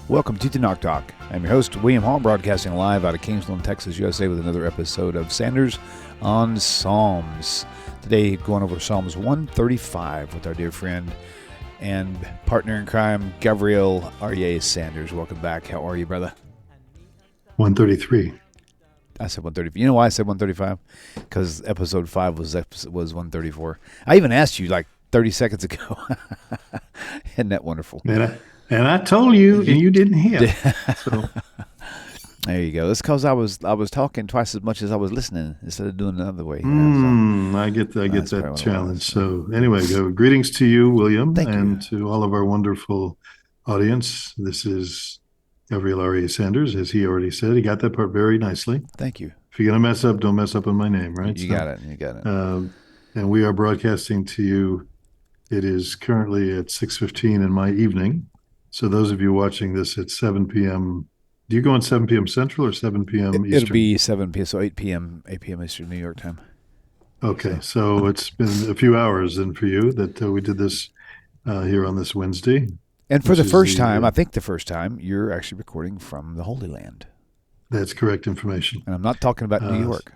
Welcome to TaNaCh Talk. I'm your host, William Hall, broadcasting live out of Kingsland, Texas, USA, with another episode of Sanders on Psalms. Today, going over Psalms 135 with our dear friend and partner in crime, Gavriel Aryeh Sanders. Welcome back. How are you, brother? 133. I said 135. You know why I said 135? Because episode 5 was 134. I even asked you like 30 seconds ago. Isn't that wonderful? And I told you, and you didn't hear. So. There you go. It's because I was talking twice as much as I was listening instead of doing it the other way. I get that challenge. So anyway, greetings to you, William, and to all of our wonderful audience. This is Gavriel Aryeh Sanders, as he already said. He got that part very nicely. Thank you. If you're going to mess up, don't mess up on my name, right? You got it. And we are broadcasting to you. It is currently at 6:15 in my evening. So those of you watching this at 7 p.m., do you go on 7 p.m. Central or 7 p.m. Eastern? It'll be 7 p.m., so 8 p.m. Eastern New York time. Okay, so it's been a few hours then for you that we did this here on this Wednesday. And for the first time, I think the first time, you're actually recording from the Holy Land. That's correct information. And I'm not talking about New York.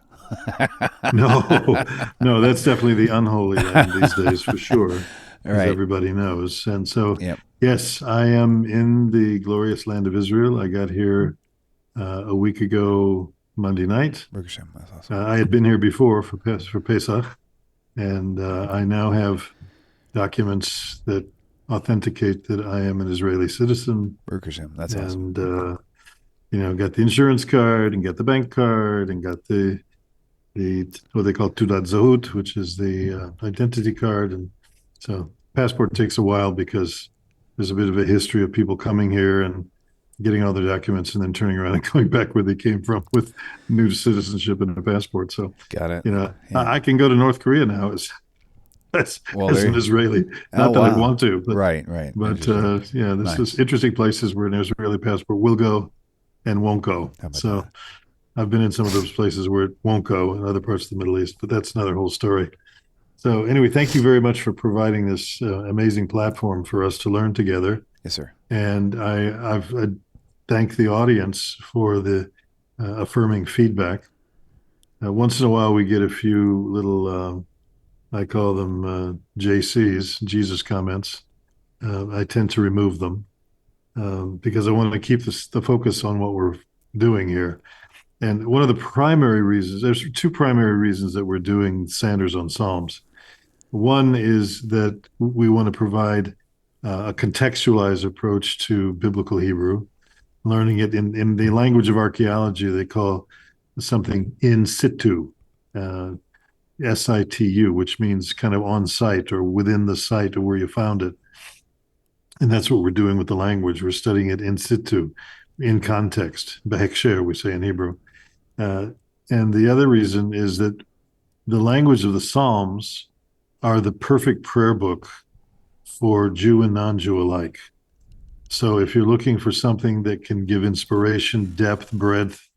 No, that's definitely the unholy land these days for sure. As everybody knows. And so, Yes, I am in the glorious land of Israel. I got here a week ago Monday night. That's awesome. I had been here before for Pesach, and I now have documents that authenticate that I am an Israeli citizen. That's awesome. And, got the insurance card and got the bank card and got the what they call Teudat Zahut, which is the identity card. And so passport takes a while because there's a bit of a history of people coming here and getting all their documents and then turning around and going back where they came from with new citizenship and a passport. So, got it. I can go to North Korea now as an Israeli. Not that I want to. But, right. But this is interesting places where an Israeli passport will go and won't go. So I've been in some of those places where it won't go in other parts of the Middle East, but that's another whole story. So anyway, thank you very much for providing this amazing platform for us to learn together. Yes, sir. And I thank the audience for the affirming feedback. Once in a while, we get a few little, I call them JCs, Jesus comments. I tend to remove them because I want to keep the focus on what we're doing here. And one of the primary reasons, there's two primary reasons that we're doing Sanders on Psalms. One is that we want to provide a contextualized approach to biblical Hebrew, learning it in the language of archaeology. They call something in situ, SITU, which means kind of on site or within the site of where you found it. And that's what we're doing with the language. We're studying it in situ, in context, beheksheh, we say in Hebrew. And the other reason is that the language of the Psalms are the perfect prayer book for Jew and non-Jew alike. So if you're looking for something that can give inspiration, depth, breadth,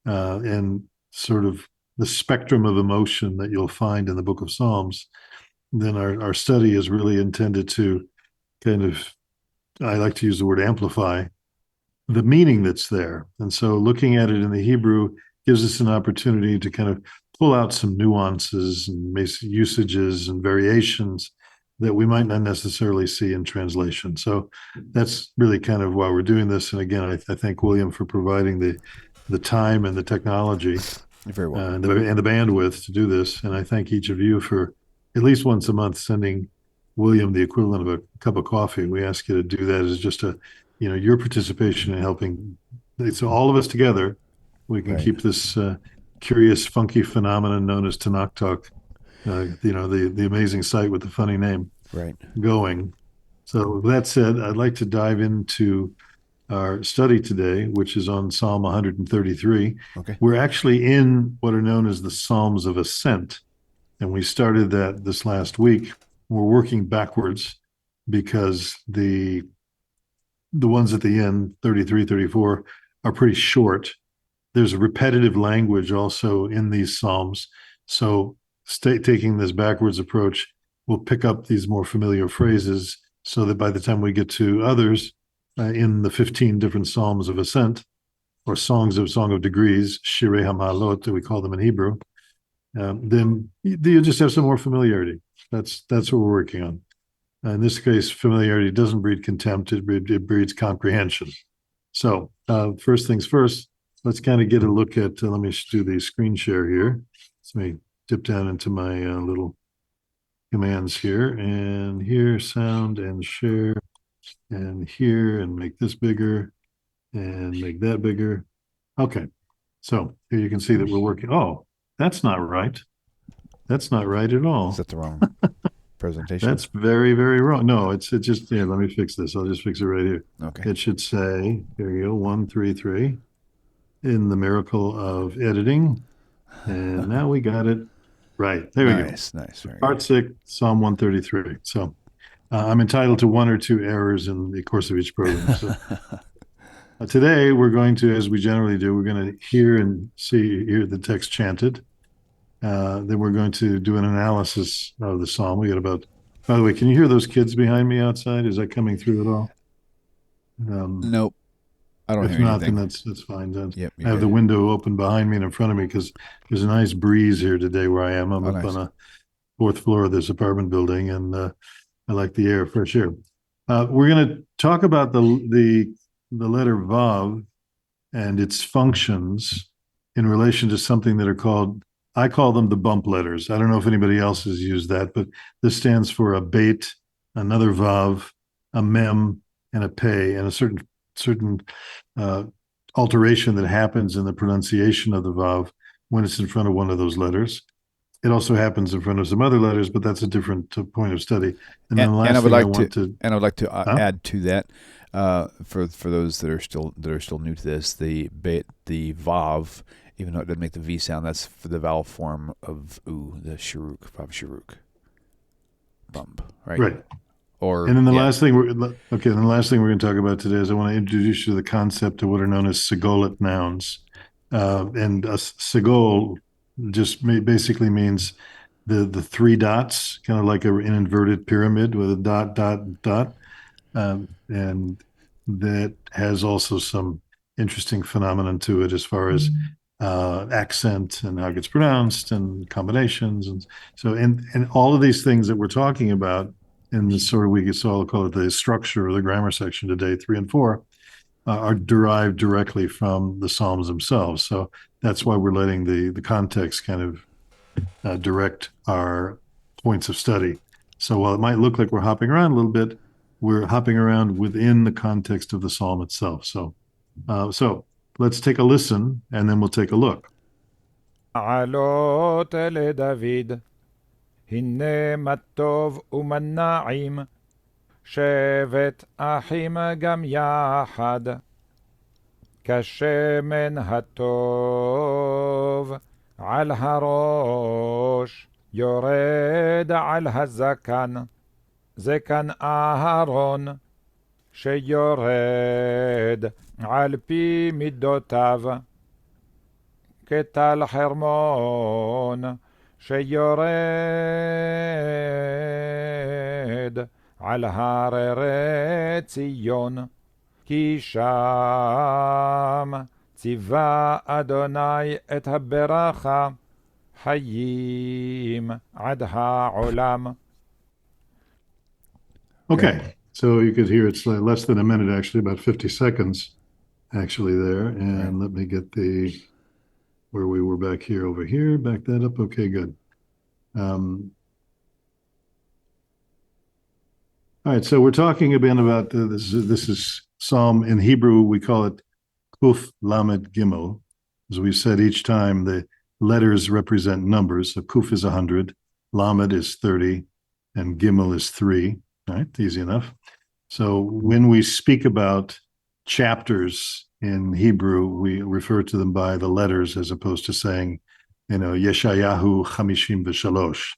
and sort of the spectrum of emotion that you'll find in the book of Psalms, then our study is really intended to kind of, I like to use the word amplify, the meaning that's there. And so looking at it in the Hebrew gives us an opportunity to kind of pull out some nuances and usages and variations that we might not necessarily see in translation. So that's really kind of why we're doing this. And again, I thank William for providing the time and the technology very well. And the bandwidth to do this. And I thank each of you for at least once a month sending William the equivalent of a cup of coffee. We ask you to do that as just your participation in helping. So all of us together, we can keep this curious, funky phenomenon known as TaNaCh Talk, the amazing site with the funny name, going. So with that said, I'd like to dive into our study today, which is on Psalm 133. Okay. We're actually in what are known as the Psalms of Ascent, and we started that this last week. We're working backwards because the ones at the end, 33, 34, are pretty short. There's a repetitive language also in these Psalms. So taking this backwards approach, we'll pick up these more familiar phrases so that by the time we get to others, in the 15 different Psalms of Ascent, or Song of Degrees, Shirei HaMa'alot, that we call them in Hebrew, then you just have some more familiarity. That's what we're working on. In this case, familiarity doesn't breed contempt, it breeds comprehension. So first things first, let's kind of get a look at, let me do the screen share here. Let me dip down into my little commands here, and here, sound and share, and here, and make this bigger, and make that bigger. Okay, so here you can see that we're working. Oh, that's not right. That's not right at all. Is that the wrong presentation? That's very, very wrong. No, it just, yeah, let me fix this. I'll just fix it right here. Okay. It should say, here you go, 133 in the miracle of editing. And now we got it right. There we go. Nice. Part 6, Psalm 133. So I'm entitled to one or two errors in the course of each program. So today we're going to, as we generally do, we're going to hear the text chanted. Then we're going to do an analysis of the psalm. We got about, by the way, can you hear those kids behind me outside? Is that coming through at all? Nope. I don't hear If not, anything. then that's fine. Then Yep, I have the window open behind me and in front of me because there's a nice breeze here today where I am. I'm up on a 4th floor of this apartment building, and I like the air, fresh air. We're going to talk about the letter Vav and its functions in relation to something that are called, I call them the bump letters. I don't know if anybody else has used that, but this stands for a bait, another Vav, a mem, and a pei, and a certain alteration that happens in the pronunciation of the Vav when it's in front of one of those letters. It also happens in front of some other letters, but that's a different point of study. And then I would like to add to that, for those that are still new to this, the Vav, even though it doesn't make the V sound, that's for the vowel form of U, the Shuruk, Vav Shuruk, bump, right? Right. And then the last thing we're going to talk about today is I want to introduce you to the concept of what are known as segolit nouns. And a segol just basically means the 3 dots, kind of like an inverted pyramid with a dot. And that has also some interesting phenomenon to it as far as accent and how it gets pronounced and combinations. And so, and all of these things that we're talking about in this sort of, we could call it the structure or the grammar section today, 3 and 4, are derived directly from the Psalms themselves. So that's why we're letting the context kind of direct our points of study. So while it might look like we're hopping around a little bit, we're hopping around within the context of the Psalm itself. So let's take a listen, and then we'll take a look. עלות לדוד, הנה מה טוב ומה נעים, שבט אחים גם יחד, כשמן הטוב על הראש, יורד על הזקן, זקן אהרון, שיורד על פי מידותיו, כטל חרמון, שיורד על הררי ציון, כי שם ציווה אדוני את הברכה, חיים עד העולם. Okay, so you could hear it's less than a minute, actually, about 50 seconds, actually, there. And let me get where we were back here, over here, back that up. Okay, good. All right, so we're talking again about this is Psalm in Hebrew. We call it Kuf Lamed Gimel. As we've said each time, the letters represent numbers. So Kuf is 100, Lamed is 30, and Gimel is 3. All right, easy enough. So when we speak about chapters in Hebrew, we refer to them by the letters as opposed to saying, Yeshayahu Chamishim V'Shalosh.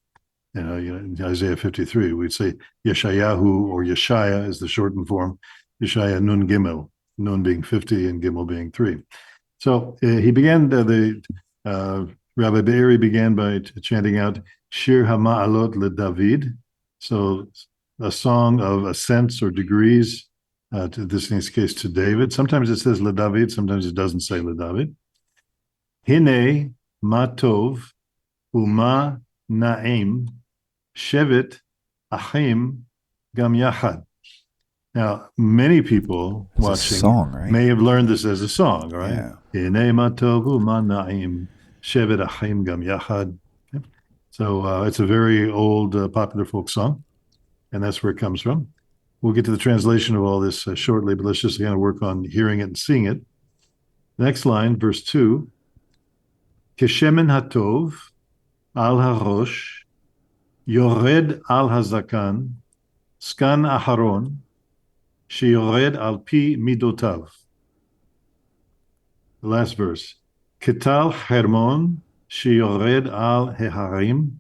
In Isaiah 53, we'd say Yeshayahu, or Yeshaya is the shortened form, Yeshaya Nun Gimel, Nun being 50 and Gimel being 3. So he began, Rabbi Be'eri began by chanting out Shir HaMa'alot LeDavid, so a song of ascents or degrees in this case to David. Sometimes it says LeDavid, sometimes it doesn't say LeDavid. Hine ma tov u'ma na'im shevet achim gam yachad. Now, many people It's watching a song, right? may have learned this as a song, right? Yeah. Hine ma tov u'ma na'im shevet achim gam yachad. So it's a very old, popular folk song, and that's where it comes from. We'll get to the translation of all this shortly, but let's just kind of work on hearing it and seeing it. Next line, verse 2. Keshemen hatov al harosh, yored al hazakan, skan aharon, sheyored al pi midotav. The last verse. Ketal hermon, sheyored al heharim,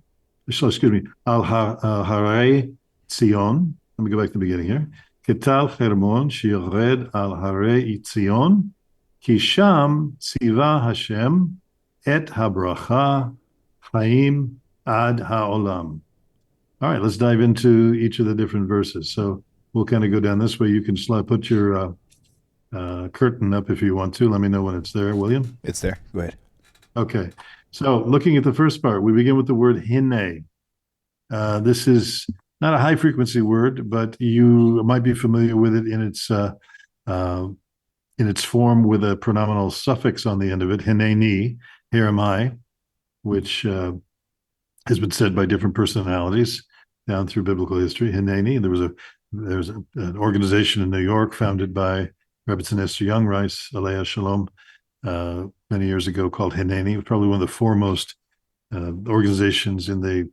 al haray Tzion. Let me go back to the beginning here. Ketal hermon sheyored al haray Tzion, ki sham tziva Hashem et habracha chaim ad haolam. All right, let's dive into each of the different verses. So we'll kind of go down this way. You can put your curtain up if you want to. Let me know when it's there, William. It's there. Go ahead. Okay. So looking at the first part, we begin with the word hine. This is not a high frequency word, but you might be familiar with it in its form with a pronominal suffix on the end of it, hineni, here am I, which has been said by different personalities down through biblical history. Hineni. There's an organization in New York founded by Rabbi Esther Young Rice, Alea Shalom, many years ago, called Hineni. It was probably one of the foremost organizations in the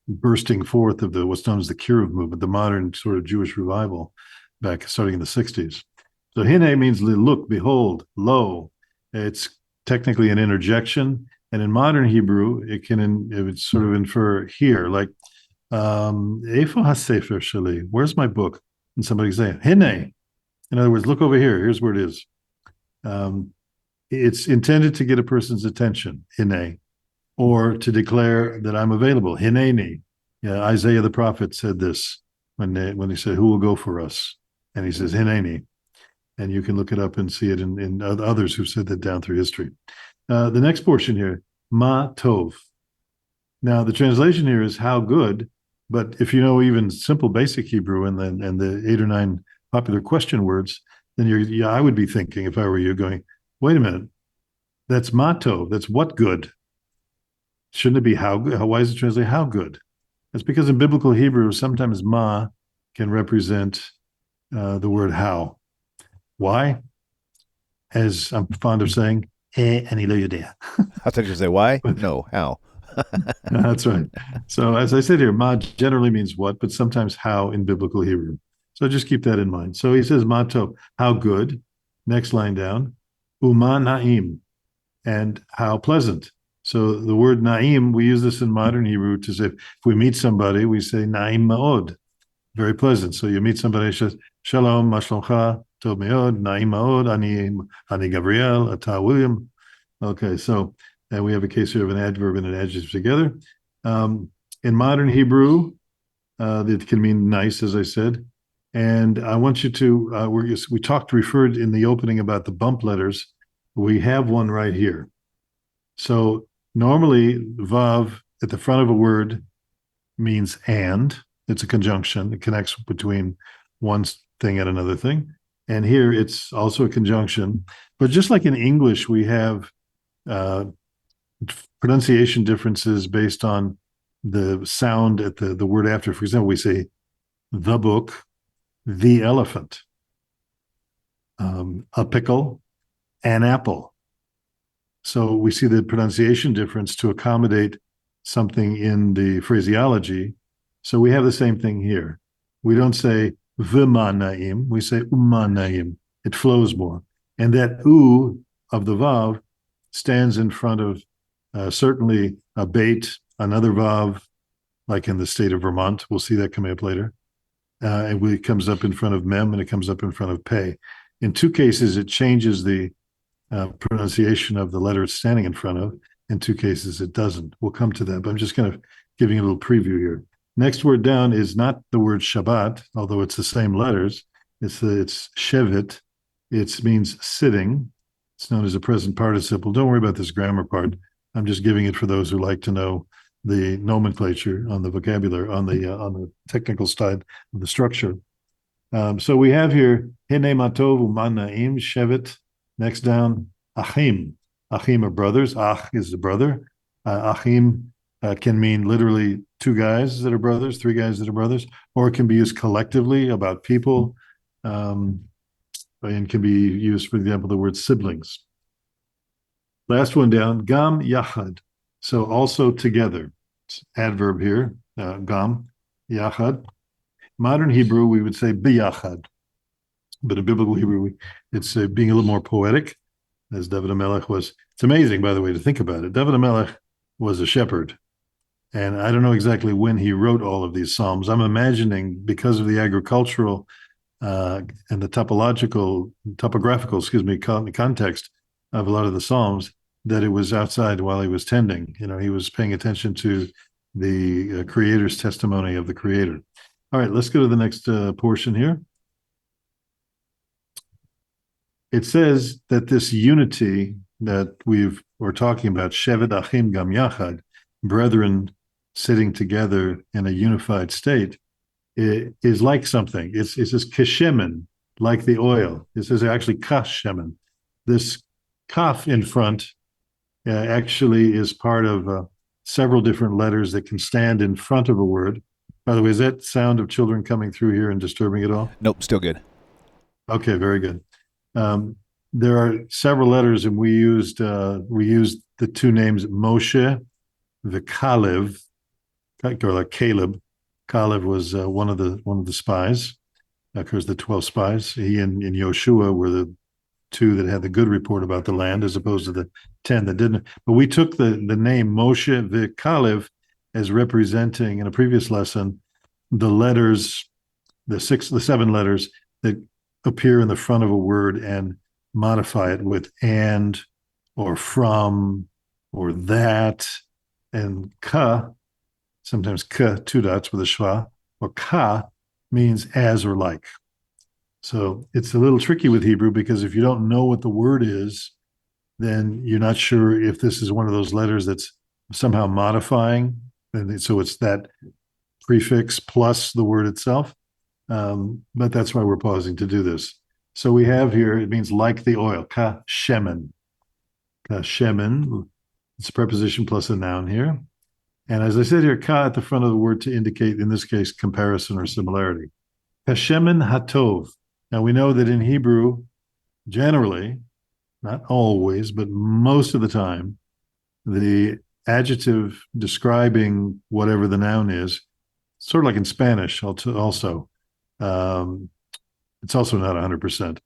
bursting forth of what's known as the Kiruv movement, the modern sort of Jewish revival back starting in the 60s. So hine means look, behold, lo. It's technically an interjection, and in modern Hebrew, it would sort of infer here, like Eifo hasefer sheli, where's my book? And somebody say hine. In other words, look over here. Here's where it is. It's intended to get a person's attention, hine, or to declare that I'm available. Hineni. Yeah, Isaiah the prophet said this when he said, "Who will go for us?" And he says, "Hineni." And you can look it up and see it in others who've said that down through history. The next portion here, ma tov. Now the translation here is how good, but if you know even simple basic Hebrew and the 8 or 9 popular question words, then I would be thinking, if I were you, going, wait a minute, that's ma tov. That's what good. Shouldn't it be how good? Why is it translated how good? That's because in biblical Hebrew, sometimes ma can represent the word how. Why? As I'm fond of saying, ani lo yodea. I thought you were say why? No, how? That's right. So as I said here, ma generally means what, but sometimes how in biblical Hebrew. So just keep that in mind. So he says ma tov, how good. Next line down, uma na'im, and how pleasant. So the word na'im, we use this in modern Hebrew to say, if we meet somebody, we say na'im ma'od, very pleasant. So you meet somebody, says, shalom, ma shlomcha, tov me'od, na'im ma'od, ani Gavriel, ata William. Okay, so we have a case here of an adverb and an adjective together. In modern Hebrew, it can mean nice, as I said. And I want you to, we referred in the opening about the bump letters. We have one right here. So normally, vav at the front of a word means and. It's a conjunction. It connects between one thing and another thing. And here it's also a conjunction. But just like in English, we have pronunciation differences based on the sound at the word after. For example, we say the book, the elephant, a pickle, an apple. So we see the pronunciation difference to accommodate something in the phraseology. So we have the same thing here. We don't say v'ma na'im, we say umma na'im. It flows more. And that u of the vav stands in front of certainly a bait, another vav, like in the state of Vermont. We'll see that coming up later. And it comes up in front of mem and it comes up in front of pei. In 2 cases, it changes the pronunciation of the letter it's standing in front of. In 2 cases, it doesn't. We'll come to that, but I'm just kind of giving a little preview here. Next word down is not the word Shabbat, although it's the same letters. It's shevet. It means sitting. It's known as a present participle. Don't worry about this grammar part. I'm just giving it for those who like to know the nomenclature on the vocabulary, on the technical side of the structure. So we have here Hine Matov Uman Naim Shevet. Next down, Achim. Achim are brothers. Ach is the brother. Achim can mean literally two guys that are brothers, three guys that are brothers, or it can be used collectively about people, and can be used, for example, the word siblings. Last one down, Gam Yachad. So also together. It's adverb here, Gam Yachad. Modern Hebrew, we would say biyachad. But in biblical Hebrew, it's being a little more poetic, as David HaMelech was. It's amazing, by the way, to think about it. David HaMelech was a shepherd. And I don't know exactly when he wrote all of these Psalms. I'm imagining, because of the agricultural and the topographical, context of a lot of the Psalms, that it was outside while he was tending. He was paying attention to the Creator's testimony of the Creator. All right, let's go to the next portion here. It says that this unity that we're talking about, Shevet Achim Gam Yachad, brethren sitting together in a unified state, is like something. It says keshemen, like the oil. It says actually kashemen. This kaf in front actually is part of several different letters that can stand in front of a word. By the way, is that sound of children coming through here and disturbing it all? Nope, still good. Okay, very good. There are several letters, and we used the two names Moshe, the Kalev, or like Caleb. Kalev was one of the spies. Of course, the 12 spies. He and Yoshua were the two that had the good report about the land, as opposed to the 10 that didn't. But we took the name Moshe the Kalev as representing, in a previous lesson, the letters, the 7 letters that appear in the front of a word and modify it with and or from or that. And ka, sometimes ka, 2 dots with a shva, or ka means as or like. So it's a little tricky with Hebrew, because if you don't know what the word is, then you're not sure if this is one of those letters that's somehow modifying. And so it's that prefix plus the word itself. But that's why we're pausing to do this. So we have here, it means like the oil, ka shemen. Ka shemen, it's a preposition plus a noun here. And as I said here, ka at the front of the word to indicate, in this case, comparison or similarity. Ka shemen hatov. Now we know that in Hebrew, generally, not always, but most of the time, the adjective describing whatever the noun is, sort of like in Spanish also. It's also not 100%,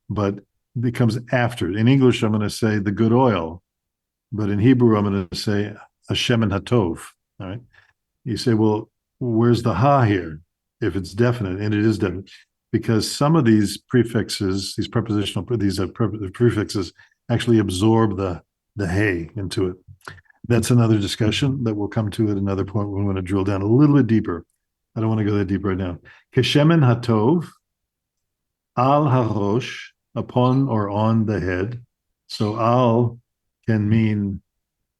but it comes after. In English, I'm going to say the good oil, but in Hebrew, I'm going to say Hashem hatov. All right. You say, well, where's the ha here? If it's definite, and it is definite, because some of these prefixes, these prefixes actually absorb the hey into it. That's another discussion that we'll come to at another point. We want to drill down a little bit deeper. I don't want to go that deep right now. Keshemen hatov, al harosh, upon or on the head. So al can mean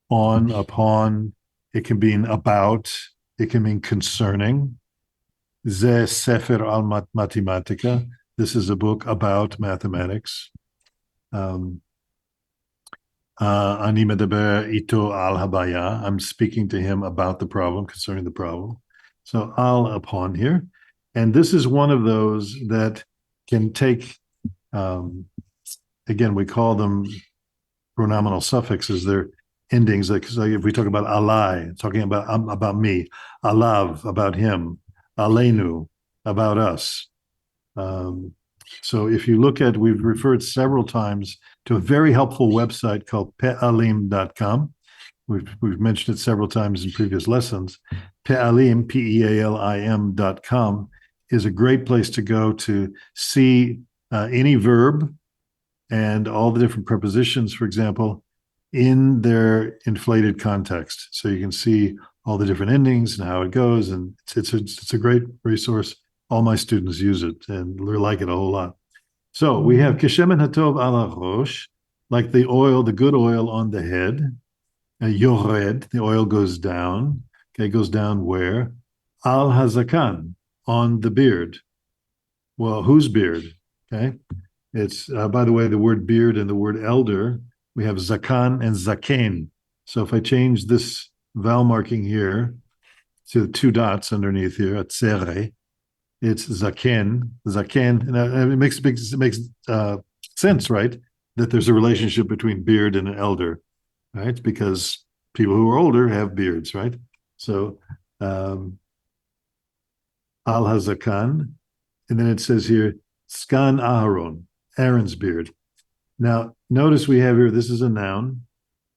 on, upon. It can mean about. It can mean concerning. Ze sefer al matematika. This is a book about mathematics. Ani medaber ito al habaya. I'm speaking to him about the problem, concerning the problem. So al, upon here. And this is one of those that can take, again, we call them pronominal suffixes. They're endings. Like if we talk about alai, talking about me, alav, about him, aleinu, about us. So if you look at, we've referred several times to a very helpful website called pe'alim.com. We've mentioned it several times in previous lessons. Pe'alim, Pealim.com, is a great place to go to see any verb and all the different prepositions, for example, in their inflated context. So you can see all the different endings and how it goes. And it's a great resource All my students use it and they like it a whole lot. So we have Keshemen Hatov ala Rosh, like the oil, the good oil on the head. Yored, the oil goes down. Okay, goes down where? Al Hazakan, on the beard. Well, whose beard? Okay, it's, by the way, the word beard and the word elder, we have Zakan and Zaken. So if I change this vowel marking here to the two dots underneath here at Tzere, it's Zaken, Zaken. And it makes sense, right? That there's a relationship between beard and an elder, right? Because people who are older have beards, right? So Al Hazakan, and then it says here Skan Aharon, Aaron's beard. Now notice we have here, this is a noun,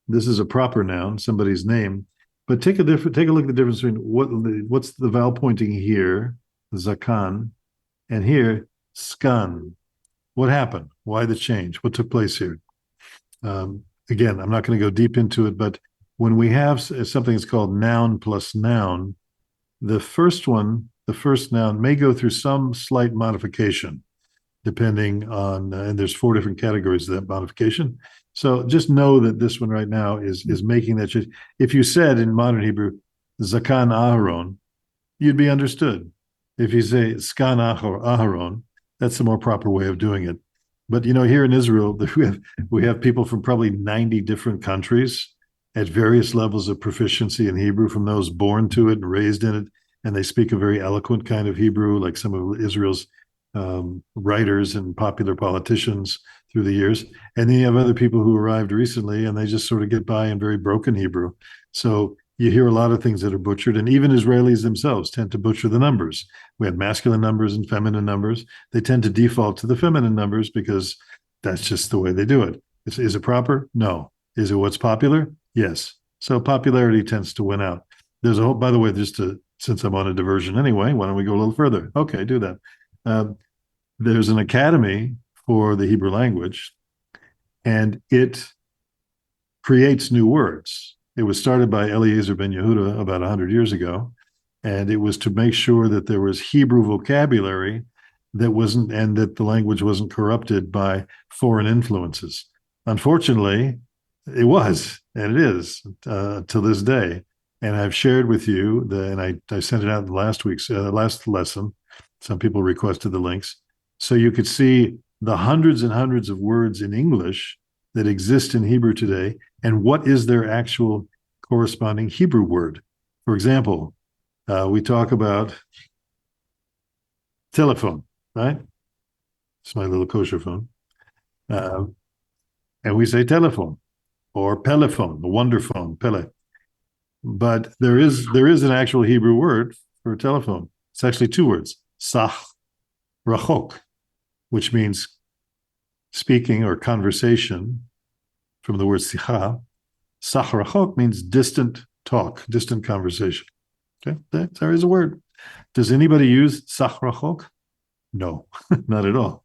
this is a proper noun, somebody's name. But take a look at the difference between what's the vowel pointing here, Zakan, and here Skan. What happened? Why the change? What took place here? Again, I'm not going to go deep into it, but when we have something that's called noun plus noun, the first noun may go through some slight modification, depending on, and there's 4 different categories of that modification. So just know that this one right now is making that change. If you said in modern Hebrew, Zakan Aharon, you'd be understood. If you say Skan Aharon, that's the more proper way of doing it. But here in Israel, we have people from probably 90 different countries at various levels of proficiency in Hebrew, from those born to it and raised in it, and they speak a very eloquent kind of Hebrew, like some of Israel's writers and popular politicians through the years. And then you have other people who arrived recently, and they just sort of get by in very broken Hebrew. So you hear a lot of things that are butchered, and even Israelis themselves tend to butcher the numbers. We have masculine numbers and feminine numbers. They tend to default to the feminine numbers because that's just the way they do it. Is it proper? No. Is it what's popular? Yes. So popularity tends to win out. There's a whole, by the way, since I'm on a diversion anyway, why don't we go a little further? Okay, do that. There's an academy for the Hebrew language, and it creates new words. It was started by Eliezer ben Yehuda about 100 years ago, and it was to make sure that there was Hebrew vocabulary that wasn't, and that the language wasn't corrupted by foreign influences. Unfortunately, it was, and it is to this day. And I've shared with you, and I sent it out in last week's last lesson. Some people requested the links, so you could see the hundreds and hundreds of words in English that exist in Hebrew today, and what is their actual corresponding Hebrew word. For example, we talk about telephone, right? It's my little kosher phone. And we say telephone or pelephone, the wonder phone, pele. But there is an actual Hebrew word for telephone. It's actually 2 words, sach rachok, which means speaking or conversation, from the word sicha. Sach rachok means distant talk, distant conversation. Okay, there is a word. Does anybody use sach rachok? No, not at all.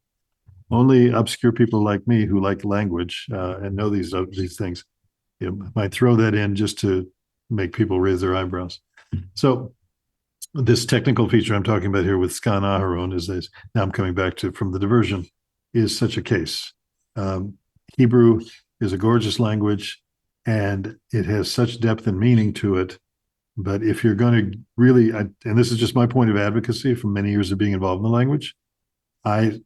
Only obscure people like me who like language and know these things might throw that in just to make people raise their eyebrows. So this technical feature I'm talking about here with Skan Aharon is this. Now I'm coming back to from the diversion, is such a case. Hebrew is a gorgeous language, and it has such depth and meaning to it. But if you're going to really, and this is just my point of advocacy from many years of being involved in the language, I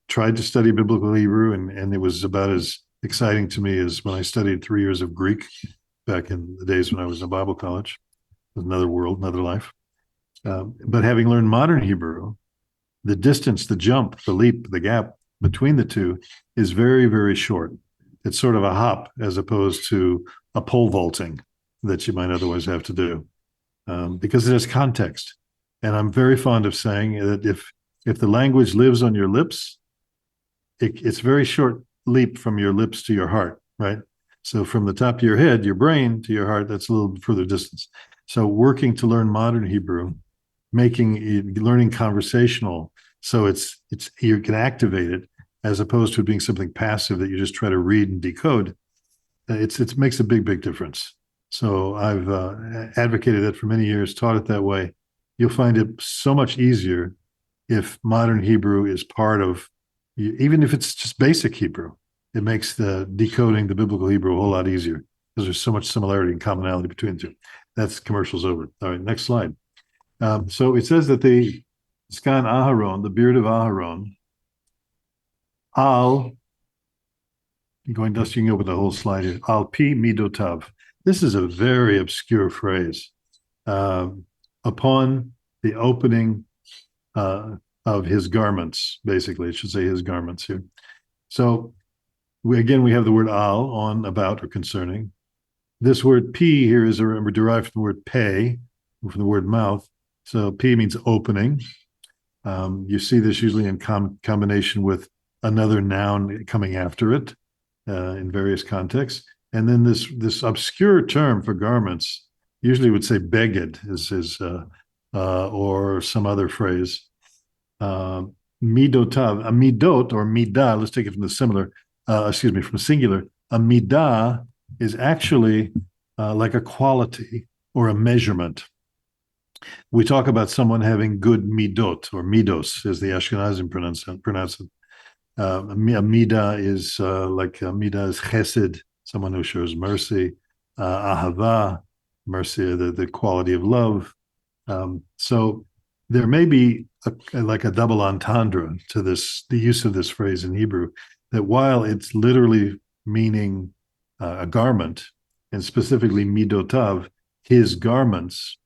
tried to study biblical Hebrew, and it was about as exciting to me as when I studied 3 years of Greek back in the days when I was in Bible college. It was another world, another life. But having learned modern Hebrew, the distance, the jump, the leap, the gap between the two is very, very short. It's sort of a hop as opposed to a pole vaulting that you might otherwise have to do, because it has context. And I'm very fond of saying that if the language lives on your lips, it's very short leap from your lips to your heart, right? So from the top of your head, your brain, to your heart, that's a little further distance. So working to learn modern Hebrew, learning conversational, so it's you can activate it as opposed to it being something passive that you just try to read and decode. It makes a big difference. So I've advocated that for many years, taught it that way. You'll find it so much easier if modern Hebrew is part of, even if it's just basic Hebrew, it makes the decoding the biblical Hebrew a whole lot easier because there's so much similarity and commonality between the two. That's commercials over. All right, next slide. So it says that the Skan Aharon, the beard of Aharon, al, going dusting over the whole slide here, al pi midotav. This is a very obscure phrase. Upon the opening of his garments, basically, it should say his garments here. So we have the word al, on, about, or concerning. This word pi here is derived from the word pe, from the word mouth. So pi means opening. You see this usually in combination with another noun coming after it in various contexts. And then this obscure term for garments usually would say beged or some other phrase. Midotav, a midot or midah, let's take it from the singular. A midah is actually like a quality or a measurement. We talk about someone having good midot or midos, as the Ashkenazim pronounce it. A midah is midah is chesed, someone who shows mercy. Ahava, mercy, the quality of love. So there may be a double entendre to this, the use of this phrase in Hebrew, that while it's literally meaning a garment, and specifically midotav, his garments,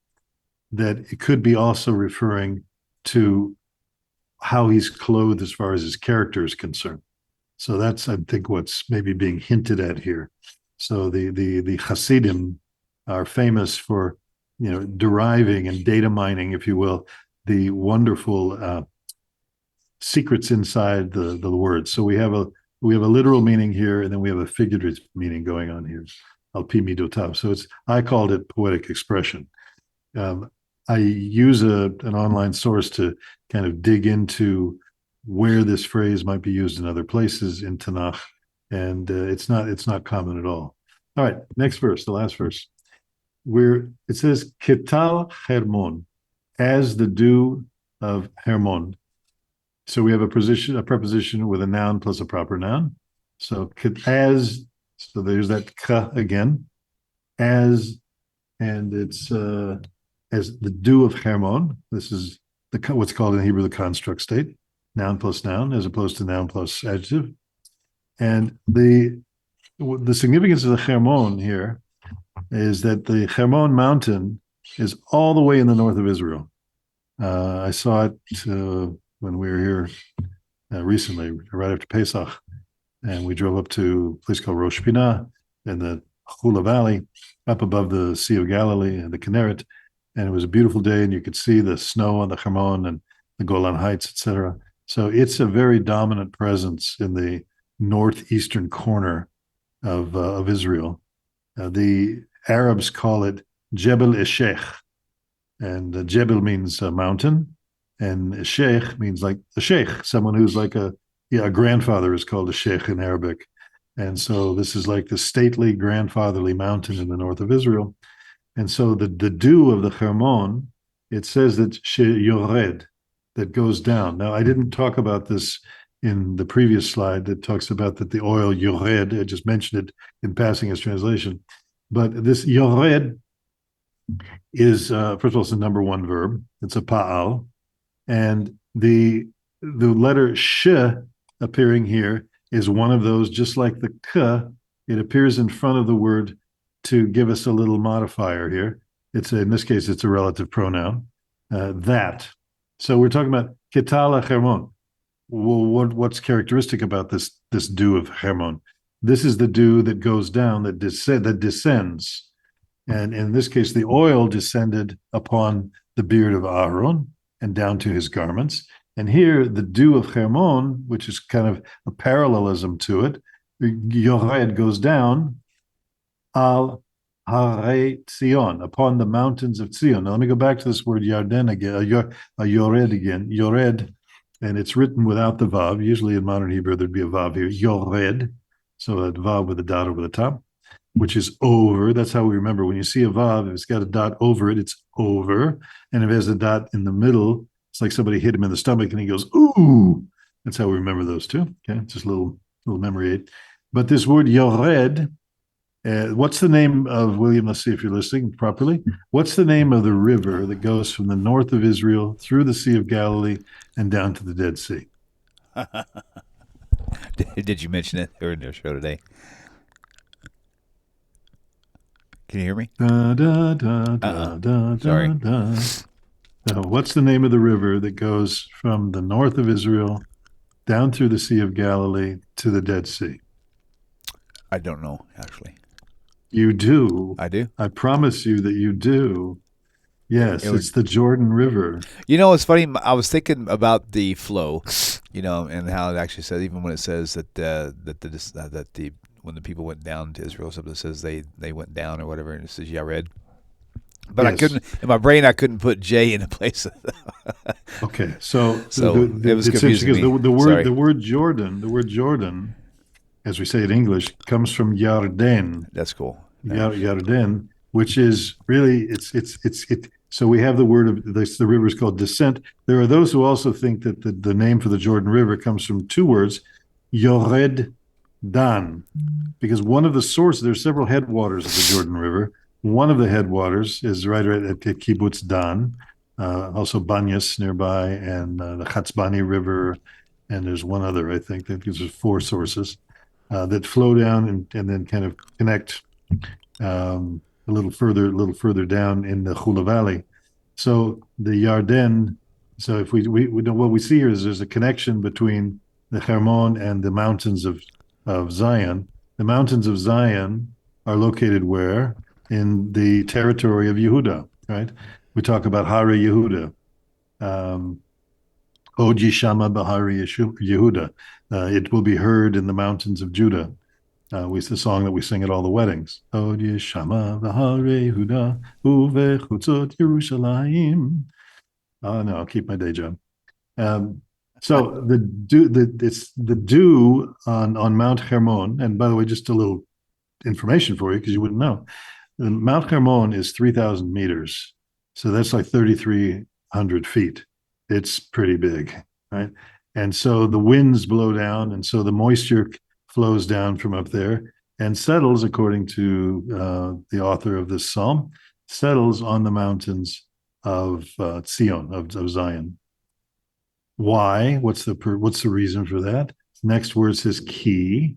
that it could be also referring to how he's clothed as far as his character is concerned. So that's, I think, what's maybe being hinted at here. So the Hasidim are famous for, deriving and data mining, if you will, the wonderful secrets inside the words. So we have a literal meaning here, and then we have a figurative meaning going on here. Al pi midotav. So I called it poetic expression. I use an online source to kind of dig into where this phrase might be used in other places in TaNaCh, and it's not common at all. All right, next verse, the last verse, where it says ketal Hermon, as the dew of Hermon. So we have a preposition with a noun plus a proper noun. So as, so there's that ka again, as, and it's as the dew of Hermon. This is what's called in Hebrew the construct state, noun plus noun, as opposed to noun plus adjective. And the significance of the Hermon here is that the Hermon mountain is all the way in the north of Israel. I saw it when we were here recently, right after Pesach, and we drove up to a place called Rosh Pinah in the Hula Valley, up above the Sea of Galilee and the Kinneret. And it was a beautiful day, and you could see the snow on the Hermon and the Golan Heights, etc. So it's a very dominant presence in the northeastern corner of Israel. The Arabs call it Jebel Eshech, and Jebel means a mountain, and Sheikh means like a sheikh, someone who's like a grandfather is called a sheikh in Arabic. And so this is like the stately grandfatherly mountain in the north of Israel. And so the dew of the Hermon, it says that yored, that goes down. Now, I didn't talk about this in the previous slide that talks about that the oil yored, I just mentioned it in passing as translation. But this yored is, first of all, it's a number one verb. It's a pa'al. And the letter sh appearing here is one of those, just like the k, it appears in front of the word to give us a little modifier here. In this case, it's a relative pronoun, that. So we're talking about ketala Hermon. Well, what's characteristic about this dew of Hermon? This is the dew that goes down, that descends. And in this case, the oil descended upon the beard of Aaron and down to his garments. And here, the dew of Hermon, which is kind of a parallelism to it, yored goes down, al Harei Tzion, upon the mountains of Tzion. Now let me go back to this word Yarden again, yored again, yored, and it's written without the vav. Usually in modern Hebrew there'd be a vav here, yored, so a vav with a dot over the top, which is over. That's how we remember when you see a vav, if it's got a dot over it, it's over, and if it has a dot in the middle, It's like somebody hit him in the stomach and he goes, ooh. That's how we remember those two. Okay, just a little memory aid. But this word yored, what's the name of, William, let's see if you're listening properly. What's the name of the river that goes from the north of Israel through the Sea of Galilee and down to the Dead Sea? Did you mention it during the show today? Can you hear me? Da, da, da, da, da, Sorry. da, da. What's the name of the river that goes from the north of Israel down through the Sea of Galilee to the Dead Sea? I don't know, actually. You do. I do. I promise you that you do. Yes, it's the Jordan River. You know, it's funny. I was thinking about the flow, and how it actually says, even when it says that when the people went down to Israel, something says they went down or whatever, and it says Yared. But yes. I couldn't, in my brain, I couldn't put J in a place. Okay, so it was confusing me. The word Jordan, as we say in English, comes from Yarden. That's cool. Yarden, which is really so we have the word of this, the river is called Descent. There are those who also think that the name for the Jordan River comes from two words, Yored Dan, because one of the sources, there's several headwaters of the Jordan River. One of the headwaters is right at Kibbutz Dan, also Banyas nearby, and the Chatzbani River, and there's one other, I think there's four sources that flow down and then kind of connect a little further down in the Chula Valley. So the Yarden. So if we know what we see here is there's a connection between the Hermon and the mountains of Zion. The mountains of Zion are located where? In the territory of Yehuda, right? We talk about Hare Yehuda. Od Yishama Bahari Yehuda. It will be heard in the mountains of Judah. It's the song that we sing at all the weddings. Od Yishama Bahari Yehuda Uvechutzot Yerushalayim. Oh no, I'll keep my day job. So it's the dew on Mount Hermon, and by the way, just a little information for you because you wouldn't know. Mount Hermon is 3,000 meters, so that's like 3,300 feet. It's pretty big, right? And so the winds blow down, and so the moisture flows down from up there and settles, according to the author of this psalm, settles on the mountains of Zion, of Zion. Why? What's the reason for that? Next word says ki.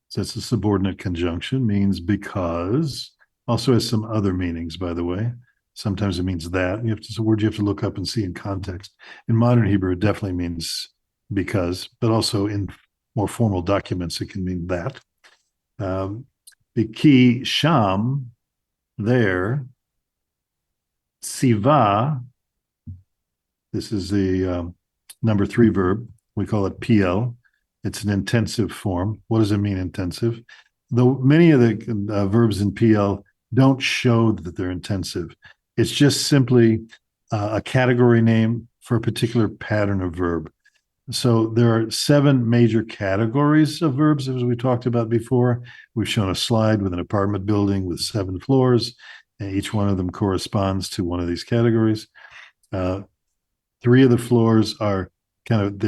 So that's a subordinate conjunction, means because. Also has some other meanings, by the way. Sometimes it means that. It's a word you have to look up and see in context. In modern Hebrew, it definitely means because, but also in more formal documents, it can mean that. The ki sham, there. Siva, this is the number 3 verb. We call it PL. It's an intensive form. What does it mean, intensive? Though many of the verbs in PL don't show that they're intensive. It's just simply a category name for a particular pattern of verb. So there are 7 major categories of verbs, as we talked about before. We've shown a slide with an apartment building with 7 floors, and each one of them corresponds to one of these categories. 3 of the floors are kind of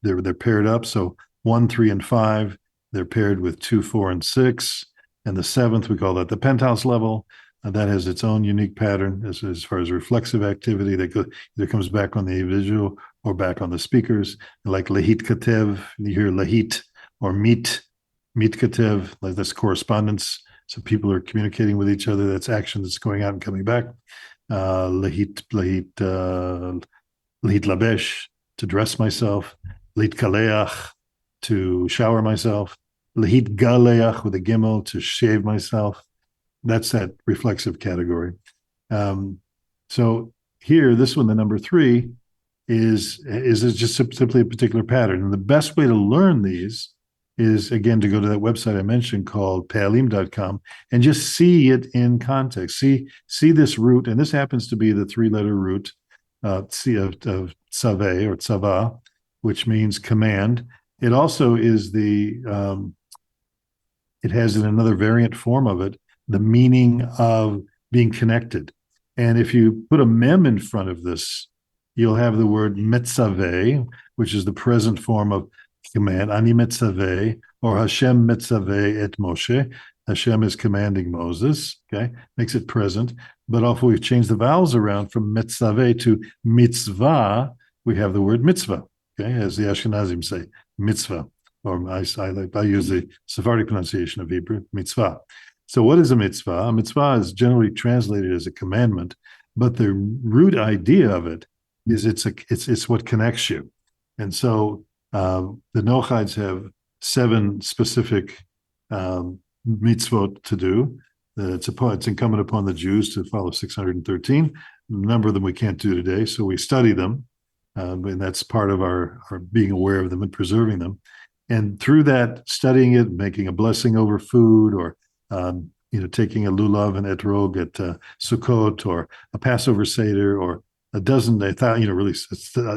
they're paired up. So 1, 3, and 5, they're paired with 2, 4, and 6. And the 7th, we call that the penthouse level. That has its own unique pattern as far as reflexive activity that either comes back on the individual or back on the speakers. Like lahit katev, you hear lahit, or meet katev, like that's correspondence. So people are communicating with each other. That's action that's going out and coming back. Lahit labesh, to dress myself. Lahit kaleach, to shower myself. Lahit galeach, with a gimel, to shave myself. That's that reflexive category. So here, this one, the number 3, is just simply a particular pattern. And the best way to learn these is, again, to go to that website I mentioned called pealim.com and just see it in context. See this root, and this happens to be the 3-letter root, of tzaveh or tzava, which means command. It also is it has in another variant form of it, the meaning of being connected. And if you put a mem in front of this, you'll have the word metzaveh, which is the present form of command, ani metzaveh, or Hashem metzaveh et Moshe. Hashem is commanding Moses, okay, makes it present. But also we've changed the vowels around from metzaveh to mitzvah. We have the word mitzvah, okay, as the Ashkenazim say, mitzvah. Or I use the Sephardic pronunciation of Hebrew, mitzvah. So what is a mitzvah? A mitzvah is generally translated as a commandment, but the root idea of it is it's what connects you. And so the Noachides have 7 specific mitzvot to do. It's incumbent upon the Jews to follow 613. A number of them we can't do today, so we study them, and that's part of our being aware of them and preserving them. And through that, studying it, making a blessing over food, or taking a lulav and etrog at Sukkot, or a Passover Seder, or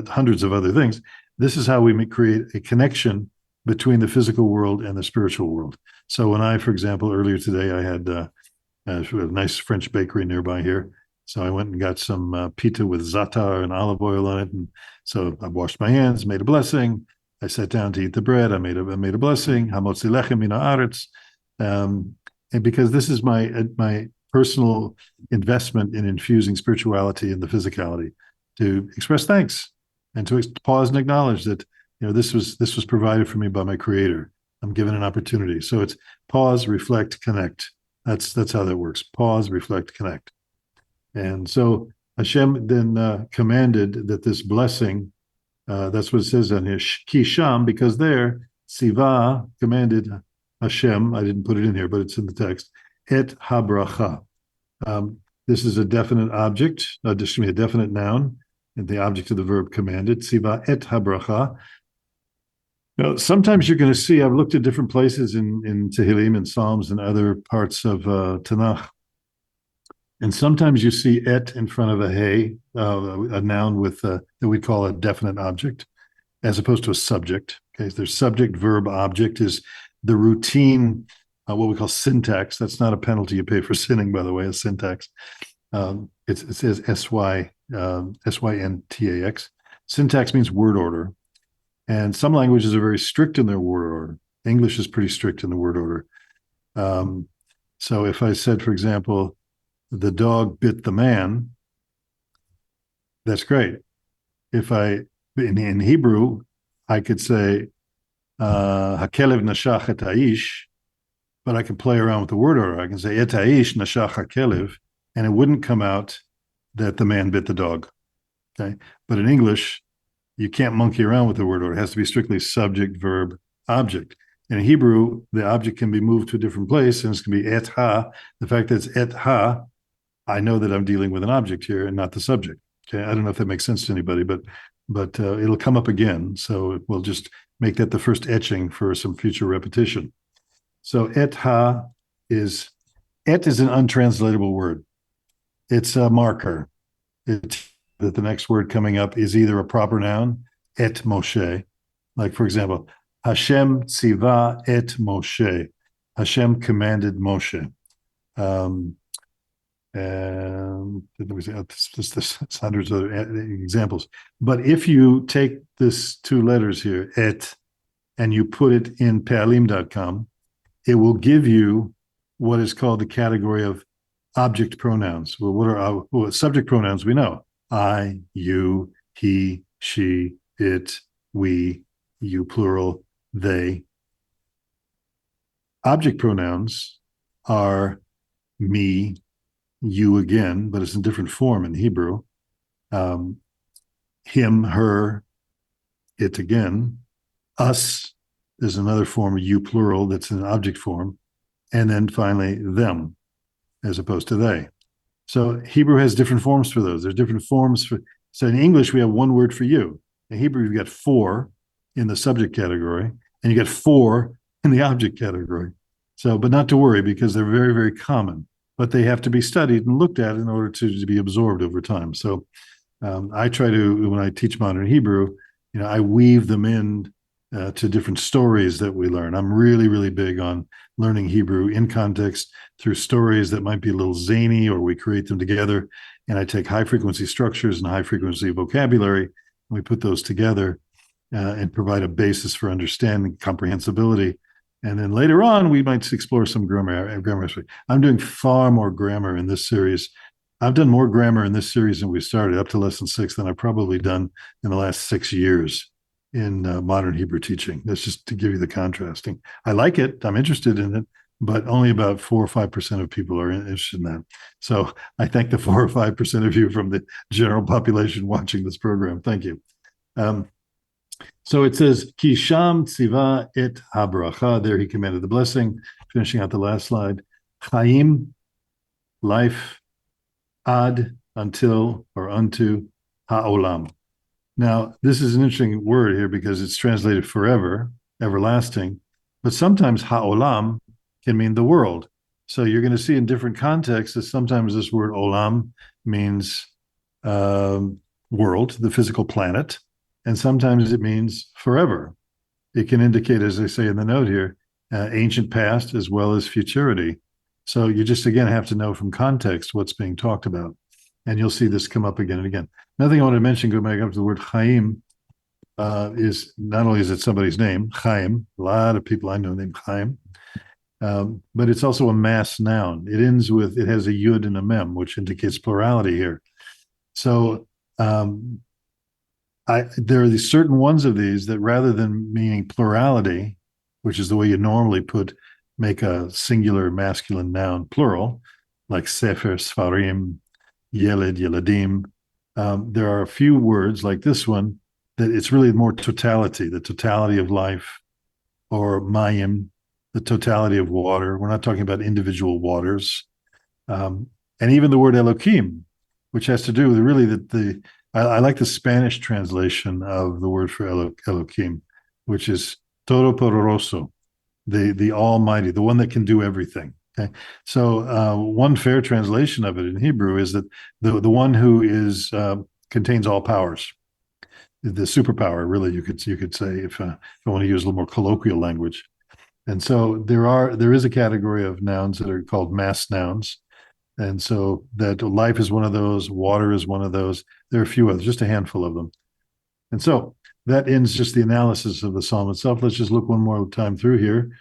hundreds of other things. This is how we create a connection between the physical world and the spiritual world. So when I, for example, earlier today, I had a nice French bakery nearby here. So I went and got some pita with za'atar and olive oil on it. And so I washed my hands, made a blessing. I sat down to eat the bread. I made a blessing. Hamotzi lechem min haaretz. And because this is my personal investment in infusing spirituality in the physicality, to express thanks and to pause and acknowledge that this was provided for me by my Creator. I'm given an opportunity. So it's pause, reflect, connect. That's how that works. Pause, reflect, connect. And so Hashem then commanded that this blessing, that's what it says on here, Kisham, because there, Siva commanded Hashem, I didn't put it in here, but it's in the text, et habracha. This is a definite object, a definite noun, and the object of the verb commanded, Siva et habracha. Now, sometimes you're going to see, I've looked at different places in Tehillim and Psalms and other parts of TaNaCh, and sometimes you see et in front of a hey, a noun with that we call a definite object, as opposed to a subject. Okay, there's subject, verb, object is the routine, what we call syntax. That's not a penalty you pay for sinning, by the way, a syntax. It says syntax. Syntax means word order. And some languages are very strict in their word order. English is pretty strict in the word order. So if I said, for example, the dog bit the man, that's great. If in Hebrew, I could say, Hakelev nashach et haish, but I can play around with the word order. I can say et haish nashach hakelev, and it wouldn't come out that the man bit the dog. Okay, but in English, you can't monkey around with the word order. It has to be strictly subject, verb, object. And in Hebrew, the object can be moved to a different place, and it's going to be et ha. The fact that it's et ha, I know that I'm dealing with an object here and not the subject. Okay, I don't know if that makes sense to anybody, but it'll come up again. So we'll just make that the first etching for some future repetition. So et is an untranslatable word. It's a marker. It's that the next word coming up is either a proper noun, et Moshe. Like, for example, Hashem tziva et Moshe. Hashem commanded Moshe. And there's hundreds of other examples. But if you take this 2 letters here, et, and you put it in Pe'alim.com, it will give you what is called the category of object pronouns. Well, what are subject pronouns? We know. I, you, he, she, it, we, you plural, they. Object pronouns are me, you again, but it's in different form in Hebrew. Him, her, it again. Us is another form of you plural that's in object form. And then finally, them, as opposed to they. So Hebrew has different forms for those. There's different forms for, so in English, we have one word for you. In Hebrew, you've got 4 in the subject category, and you got 4 in the object category. So, but not to worry, because they're very, very common, but they have to be studied and looked at in order to be absorbed over time. So I try to, when I teach modern Hebrew, I weave them in to different stories that we learn. I'm really, really big on learning Hebrew in context through stories that might be a little zany, or we create them together. and I take high frequency structures and high frequency vocabulary, and we put those together and provide a basis for understanding, comprehensibility. And then later on, we might explore some grammar. I'm doing far more grammar in this series. I've done more grammar in this series than we started, up to lesson 6, than I've probably done in the last 6 years in modern Hebrew teaching. That's just to give you the contrasting. I like it. I'm interested in it, but only about 4 or 5% of people are interested in that. So I thank the 4 or 5% of you from the general population watching this program. Thank you. So it says, Ki sham tziva et habracha. There he commanded the blessing. Finishing out the last slide. Chaim, life, ad, until, or unto, ha'olam. Now, this is an interesting word here because it's translated forever, everlasting, but sometimes ha'olam can mean the world. So you're going to see in different contexts that sometimes this word olam means world, the physical planet, and sometimes it means forever. It can indicate, as I say in the note here, ancient past as well as futurity. So you just, again, have to know from context what's being talked about. And you'll see this come up again and again. Another thing I want to mention, go back up to the word Chaim, is not only is it somebody's name, Chaim, a lot of people I know named Chaim, but it's also a mass noun. It ends with, it has a yud and a mem, which indicates plurality here. So there are these certain ones of these that rather than meaning plurality, which is the way you normally make a singular masculine noun plural, like Sefer, Sfarim, Yeled, Yeladim. There are a few words like this one that it's really more totality, the totality of life, or Mayim, the totality of water. We're not talking about individual waters. And even the word Elohim, which has to do with really I like the Spanish translation of the word for Elohim, which is Todopoderoso, the Almighty, the one that can do everything. Okay, so one fair translation of it in Hebrew is that the one who contains all powers, the superpower, really, you could say, if I want to use a little more colloquial language. And so there is a category of nouns that are called mass nouns. And so that life is one of those, water is one of those. There are a few others, just a handful of them. And so that ends just the analysis of the psalm itself. Let's just look one more time through here.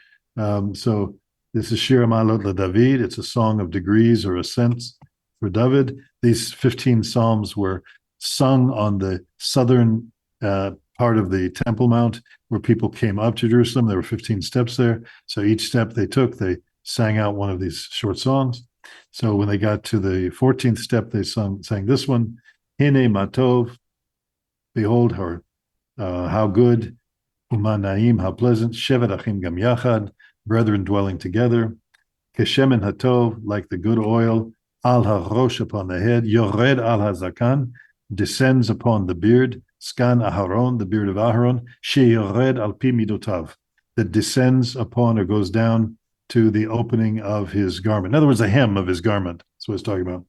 So this is Shir Ma'alot LeDavid. It's a song of degrees or ascents for David. These 15 psalms were sung on the southern part of the Temple Mount where people came up to Jerusalem. There were 15 steps there. So each step they took, they sang out one of these short songs. So when they got to the 14th step, they sang this one, Hine Matov, behold her, how good, Umanaim, how pleasant, Shevet Achim Gam Yachad, brethren dwelling together, Keshemen Hatov, like the good oil, Al HaRosh, upon the head, Yored Al HaZakan, descends upon the beard, Skan Aharon, the beard of Aharon, Sheyored Al Pi Midotav, that descends upon or goes down to the opening of his garment. In other words, the hem of his garment. That's what it's talking about.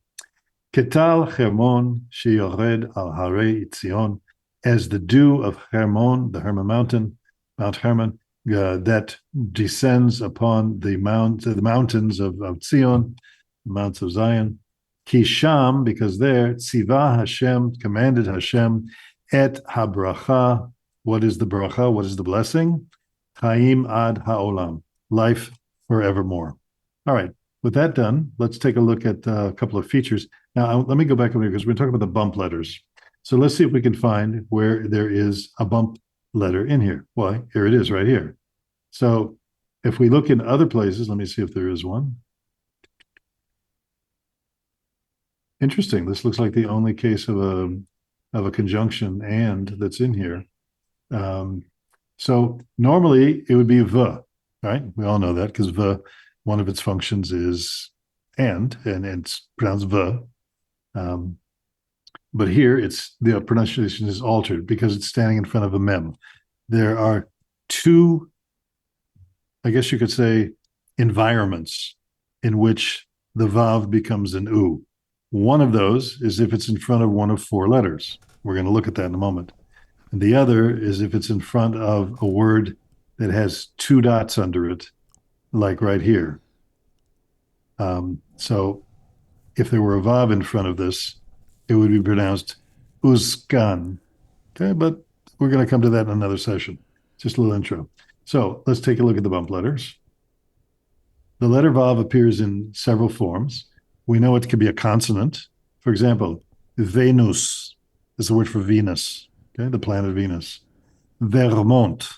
Ketal Hermon sheyored al Harei Itzion, as the dew of Hermon, the Hermon mountain, Mount Hermon, that descends upon the mountains of Zion, the mounts of Zion. Kisham, because there, Tziva Hashem, commanded Hashem, et habracha. What is the bracha? What is the blessing? Chaim ad haolam, life forevermore. All right, with that done, let's take a look at a couple of features. Now, let me go back over here because we're talking about the bump letters. So let's see if we can find where there is a bump letter in here. Why? Here it is right here. So if we look in other places, let me see if there is one. Interesting. This looks like the only case of a conjunction and that's in here. So normally it would be v. Right? We all know that because v, one of its functions is and it's pronounced v. But here the pronunciation is altered because it's standing in front of a mem. There are two, I guess you could say, environments in which the vav becomes an u. One of those is if it's in front of one of 4 letters. We're going to look at that in a moment. And the other is if it's in front of a word that has 2 dots under it, like right here. So if there were a vav in front of this, it would be pronounced uskan. Okay, but we're going to come to that in another session. Just a little intro. So let's take a look at the bump letters. The letter Vav appears in several forms. We know it could be a consonant. For example, Venus is the word for Venus, okay, the planet Venus. Vermont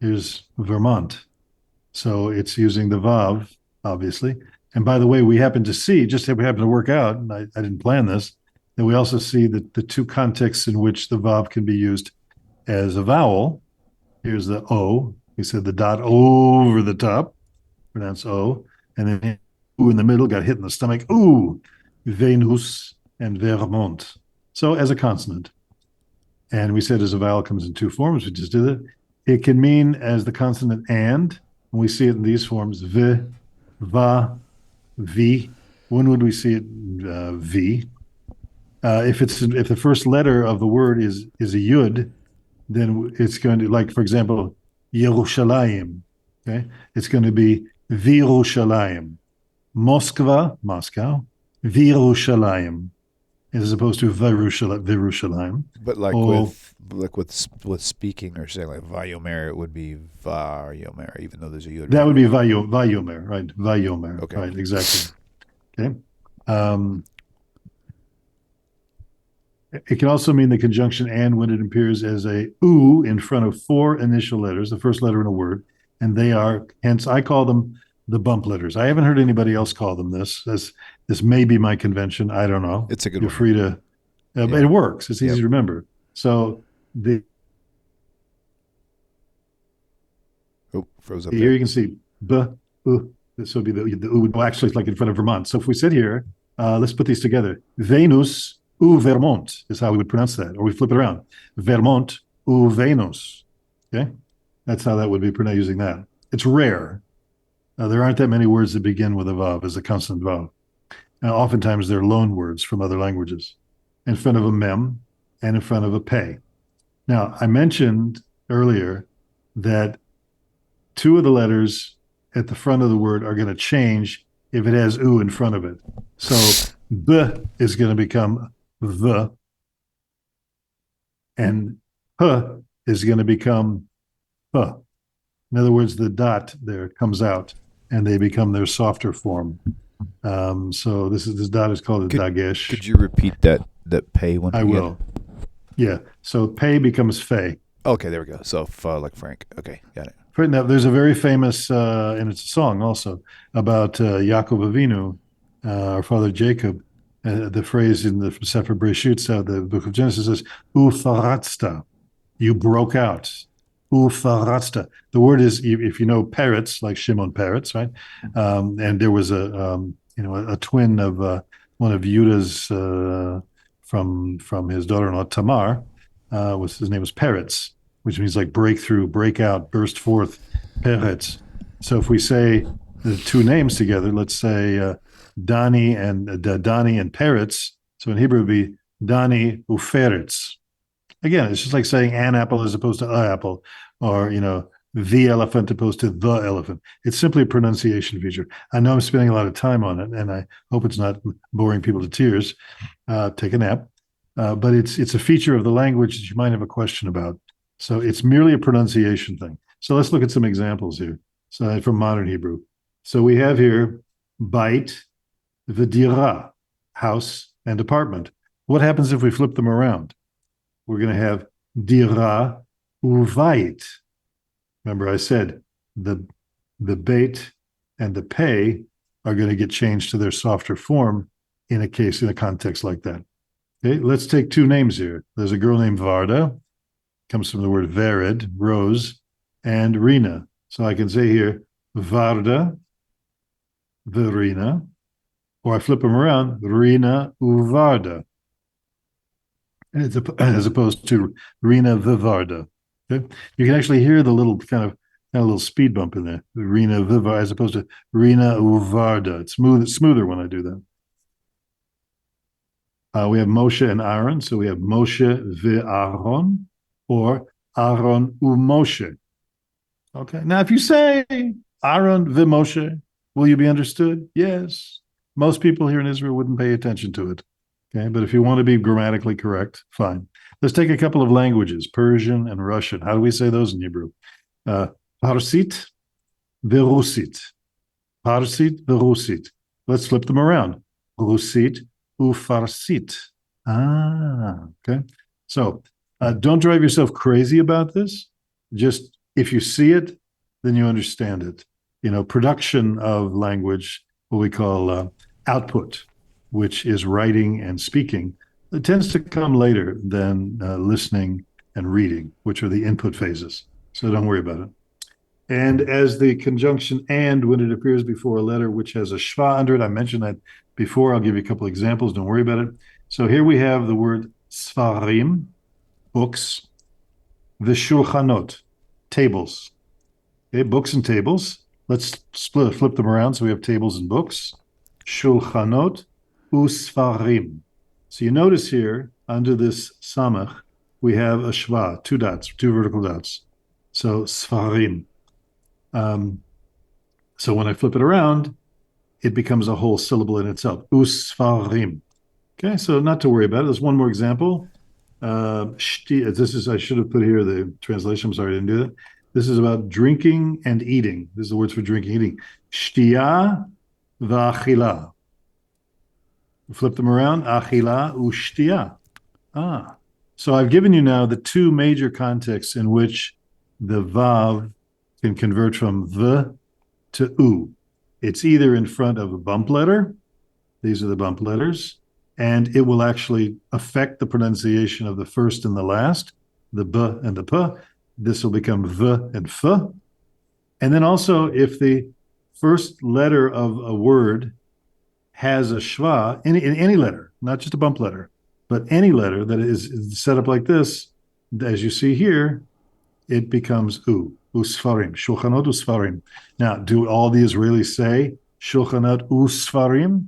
is Vermont. So it's using the Vav, obviously. And by the way, we happen to see, just we happen to work out, and I didn't plan this, that we also see that the two contexts in which the Vav can be used as a vowel. Here's the O. We said the dot over the top, pronounced O. And then ooh in the middle, got hit in the stomach. Ooh, Venus and Vermont. So as a consonant. And we said as a vowel comes in two forms. We just did it. It can mean as the consonant and we see it in these forms, v, va, v. When would we see it? V. If the first letter of the word is a yud, then it's going to, like, for example, Yerushalayim. Okay, it's going to be Virushalayim. Moskva, Moscow, Virushalayim, as opposed to Virushalayim. But with speaking or saying like Vayomer, it would be Vayomer, even though there's a yud. That would be Vayomer, right? Vayomer, okay. Right, exactly. Okay. It can also mean the conjunction and when it appears as a oo in front of four initial letters, the first letter in a word, and they are, hence I call them the bump letters. I haven't heard anybody else call them this. This may be my convention. I don't know. It's a good You're one. free to, it works. It's easy to remember. So froze up here there. you can see b, u. This would be the u would actually it's like in front of Vermont. So if we sit here, let's put these together. Venus ou Vermont is how we would pronounce that, or we flip it around. Vermont ou Venus. Okay, that's how that would be pronounced using that. It's rare. There aren't that many words that begin with a vav as a consonant vav. Now, oftentimes they're loan words from other languages, in front of a mem and in front of a pei. Now, I mentioned earlier that two of the letters at the front of the word are going to change if it has u in front of it. So b is going to become the, and h is going to become h. In other words, the dot there comes out, and they become their softer form. So this dot is called a dagesh. Could you repeat that pay one? I will. Yeah. So pei becomes fei. Okay, there we go. So like Frank. Okay, got it. Now, there's a very famous, and it's a song also, about Yaakov Avinu, our father Jacob. The phrase in the Sefer Bereshit, the book of Genesis, says, Ufaratzta, you broke out. Ufaratzta. The word is, if you know Peretz, like Shimon Peretz, right? And there was a twin of one of Yudah's from his daughter-in-law Tamar. His name was Peretz, which means like breakthrough, break out, burst forth, Peretz. So if we say the two names together, let's say Dani and Peretz. So in Hebrew it would be Dani Uferetz. Again, it's just like saying an apple as opposed to a apple, or the elephant opposed to the elephant. It's simply a pronunciation feature. I know I'm spending a lot of time on it, and I hope it's not boring people to tears. Take a nap. But it's a feature of the language that you might have a question about. So it's merely a pronunciation thing. So let's look at some examples here. So from modern Hebrew. So we have here bait, v'dira, house and apartment. What happens if we flip them around? We're going to have dira uvait. Remember I said the bait and the pei are going to get changed to their softer form in a context like that. Okay, let's take two names here. There's a girl named Varda, comes from the word vered, rose, and Rina. So I can say here, Varda, Verina, or I flip them around, Rina Uvarda, as opposed to Rina Vivarda. Okay? You can actually hear the little kind of little speed bump in there, Rina Vivarda, as opposed to Rina Uvarda. It's smoother when I do that. We have Moshe and Aaron, so we have Moshe v'Aaron, or Aaron u'Moshe. Okay, now if you say Aaron v'Moshe, will you be understood? Yes. Most people here in Israel wouldn't pay attention to it. Okay, but if you want to be grammatically correct, fine. Let's take a couple of languages, Persian and Russian. How do we say those in Hebrew? Parsit, Verusit. Parsit, Verusit. Let's flip them around. Rusit, Ufarsit. Okay. So don't drive yourself crazy about this. Just if you see it, then you understand it. Production of language, what we call output, which is writing and speaking, it tends to come later than listening and reading, which are the input phases. So don't worry about it. And as the conjunction and, when it appears before a letter which has a shva under it, I mentioned that before. I'll give you a couple of examples. Don't worry about it. So here we have the word sfarim, books, v'shulchanot, tables. Okay, books and tables. Let's flip them around so we have tables and books. Shulchanot usfarim. So you notice here, under this samach, we have a shva, two dots, two vertical dots. So sfarim. So when I flip it around, it becomes a whole syllable in itself. Usfarim. Okay, so not to worry about it. There's one more example. I should have put here the translation. I'm sorry, I didn't do that. This is about drinking and eating. This is the words for drinking and eating. Shtiya v'achila. Flip them around. Achila ushtiya. So I've given you now the two major contexts in which the vav can convert from the to u. It's either in front of a bump letter. These are the bump letters. And it will actually affect the pronunciation of the first and the last, the b and the p. This will become v and f. And then also, if the first letter of a word has a shva, in any letter, not just a bump letter, but any letter that is set up like this, as you see here, it becomes u, usfarim, shulchanot usfarim. Now, do all the Israelis say shulchanot usfarim?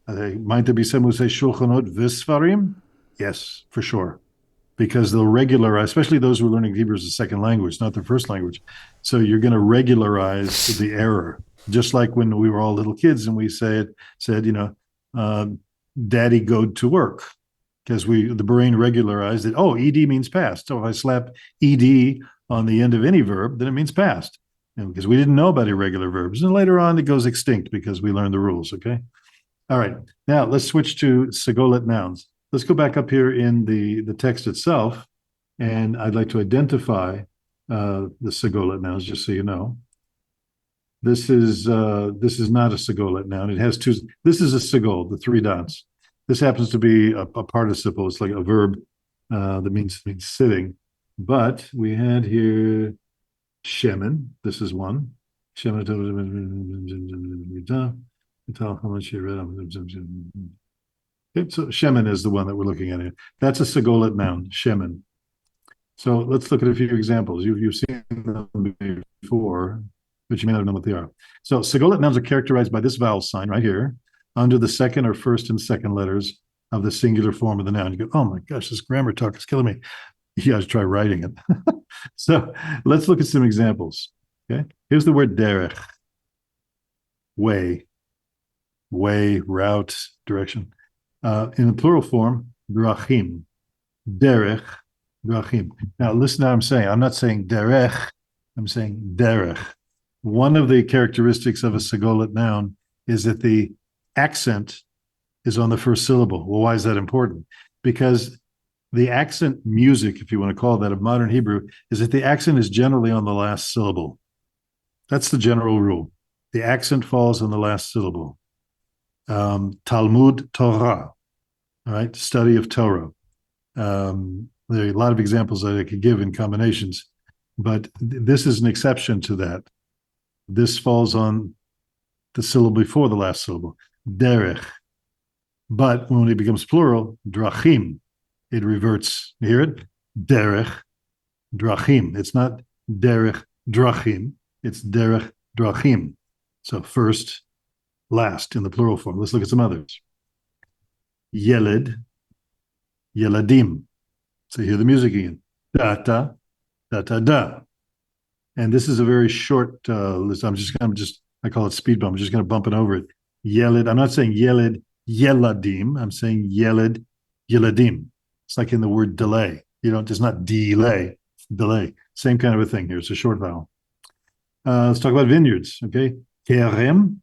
Might there be someone who say shulchanot v'sfarim? Yes, for sure. Because they'll regularize, especially those who are learning Hebrew as a second language, not their first language. So you're going to regularize the error. Just like when we were all little kids and we said, daddy go to work. Because the brain regularized it. Oh, ed means past. So if I slap ed on the end of any verb, then it means past. Because we didn't know about irregular verbs. And later on, it goes extinct because we learned the rules, okay? All right, now let's switch to Segolet nouns. Let's go back up here in the text itself, and I'd like to identify the Segolet nouns, just so you know. This is not a Segolet noun. It has two. This is a Segol, the three dots. This happens to be a participle. It's like a verb that means sitting. But we had here shemen. This is one. Shemen. Tell how much you read. Okay, so shemen is the one that we're looking at here. That's a Segolet noun, shemen. So let's look at a few examples. You've seen them before, but you may not know what they are. So Segolet nouns are characterized by this vowel sign right here, under the second or first and second letters of the singular form of the noun. You go, oh my gosh, this grammar talk is killing me. You guys try writing it. So let's look at some examples. Okay, here's the word derech, way, route, direction. In the plural form, drachim, derech, drachim. Now listen to what I'm saying. I'm not saying derech, I'm saying derech. One of the characteristics of a Segolet noun is that the accent is on the first syllable. Well, why is that important? Because the accent music, if you want to call that, of modern Hebrew, is that the accent is generally on the last syllable. That's the general rule. The accent falls on the last syllable. Talmud Torah, all right, study of Torah. There are a lot of examples that I could give in combinations, but this is an exception to that. This falls on the syllable before the last syllable, derech. But when it becomes plural, drachim, it reverts. You hear it? Derech, drachim. It's not derech, drachim. It's derech, drachim. So first, last in the plural form. Let's look at some others. Yeled, yeladim. So hear the music again. Data, da. And this is a very short list. I call it speed bump. I'm just going to bump it over it. Yeled. I'm not saying yeled, yeladim. I'm saying yeled, Yeladim. It's like in the word delay. It's not delay, delay. Same kind of a thing here. It's a short vowel. Let's talk about vineyards, okay? Kerem,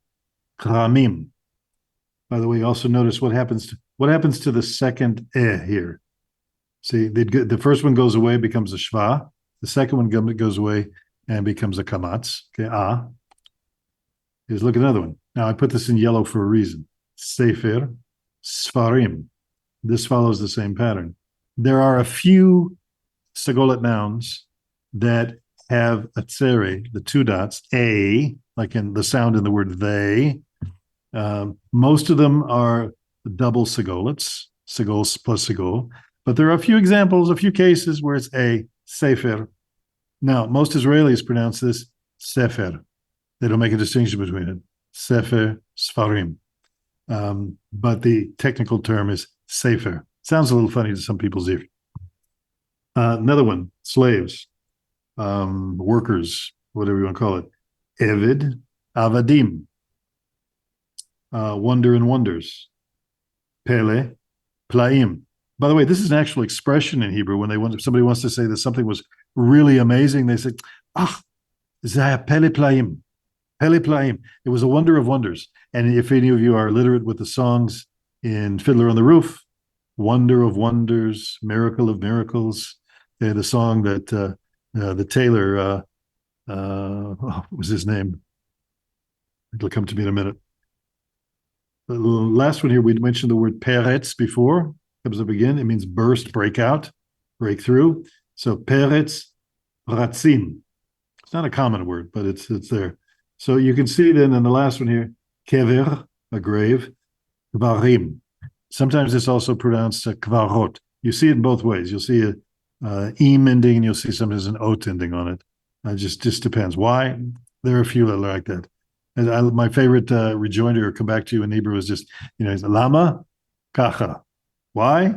Kramim. By the way, also notice what happens to the second here. See, the first one goes away, becomes a shva. The second one goes away and becomes a kamatz. Okay, Here's look at another one. Now I put this in yellow for a reason. Sefer, Sfarim. This follows the same pattern. There are a few Segolet nouns that have a tsere, the two dots, a, like in the sound in the word they. Most of them are double Segolets, Segol plus Segol. But there are a few examples, a few cases where it's a Sefer. Now, most Israelis pronounce this Sefer. They don't make a distinction between it. Sefer, Sfarim. But the technical term is Sefer. Sounds a little funny to some people's ears. Another one, slaves, workers, whatever you want to call it. Evid, Avadim. Wonder and wonders. Pele, Plaim. By the way, this is an actual expression in Hebrew. When somebody wants to say that something was really amazing, they say, Zaya Pele Plaim. Pele Plaim. It was a wonder of wonders. And if any of you are literate with the songs in Fiddler on the Roof, Wonder of Wonders, Miracle of Miracles, the song that the tailor, what was his name? It'll come to me in a minute. The last one here, we mentioned the word peretz before. Comes up again. It means burst, break out, break through. So peretz, ratzim. It's not a common word, but it's there. So you can see then in the last one here, kever, a grave, kvarim. Sometimes it's also pronounced kvarot. You see it in both ways. You'll see a im ending, and you'll see sometimes an ot ending on it. It just depends. Why? There are a few that are like that. And my favorite rejoinder or come back to you in Hebrew is just, lama kacha. Why?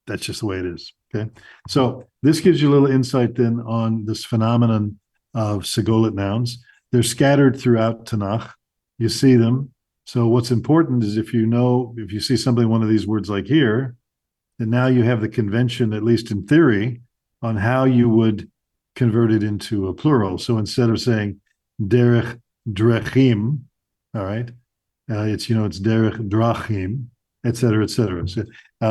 That's just the way it is. Okay. So this gives you a little insight then on this phenomenon of Segolet nouns. They're scattered throughout TaNaCh. You see them. So what's important is if you see something, one of these words like here, then now you have the convention, at least in theory, on how you would convert it into a plural. So instead of saying derech drechim, all right, it's derech drachim, et cetera, et cetera. So